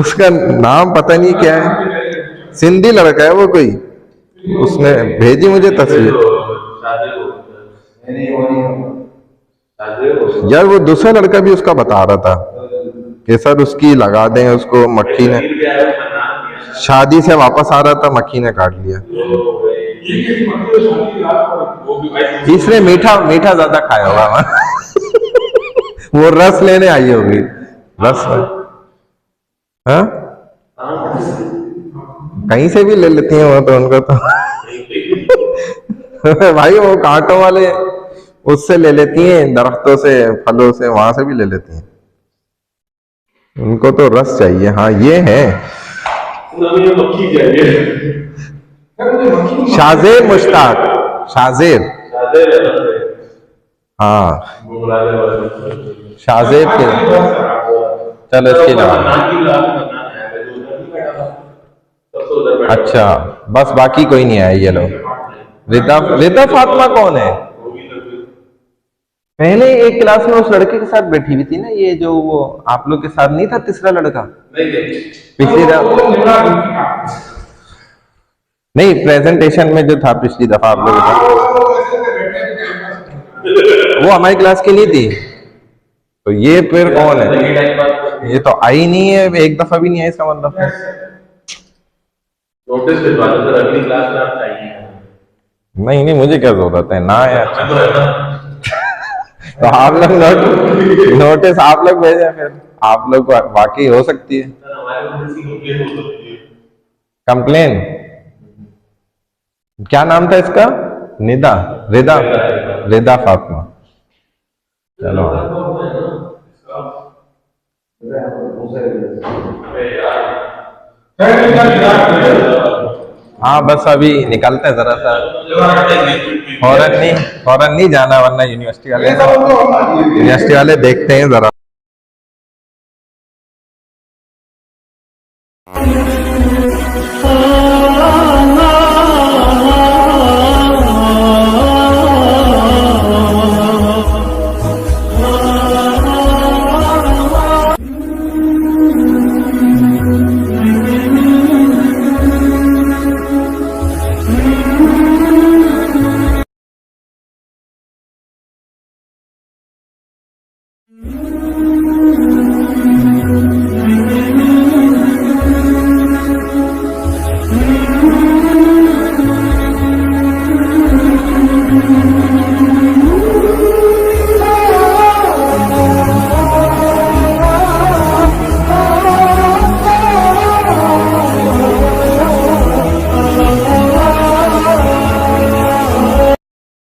उसका नाम पता नहीं क्या है, सिंधी लड़का है वो कोई, उसने भेजी मुझे तस्वीर। यार वो दूसरा लड़का भी उसका बता रहा था कि सर उसकी लगा दें उसको, मक्खी ने शादी से वापस आ रहा था, मक्खी ने काट लिया। इसने मीठा मीठा ज्यादा खाया होगा। वो रस लेने आई होगी, रस। हाँ कहीं से भी ले लेती हैं वो तो, उनको तो भाई वो कांटों वाले उससे ले लेती हैं, दरख्तों से, फलों से, वहां से भी ले लेती हैं। उनको तो रस चाहिए। हाँ ये है शाजेर मुश्ताक, शाजेर। हाँ शाजेर के, चलो इसकी लगा। अच्छा बस, बाकी कोई नहीं आया ये लोग। रिदा, रिदा फातिमा कौन है? पहले एक क्लास में उस लड़के के साथ बैठी हुई थी ना, ये जो वो आप लोग के साथ नहीं था, तीसरा लड़का पिछली दफा? नहीं प्रेजेंटेशन में जो था पिछली दफा आप लोग के साथ, वो हमारी क्लास की नहीं थी। तो ये फिर कौन है? ये तो आई नहीं है, एक दफा भी नहीं आई, इसका मतलब नोटिस भिजवा दो सर, अगली क्लास में आप चाहिए। नहीं नहीं मुझे क्या जरूरत है ना यार। तो आप लोग नोटिस आप लोग भेजे, फिर आप लोग वाकई हो सकती है कंप्लेन। क्या नाम था इसका? निदा, रिदा, रिदा फातिमा। चलो हाँ बस अभी निकलते हैं जरा सा, फौरन नहीं जाना वरना यूनिवर्सिटी वाले देखते हैं जरा।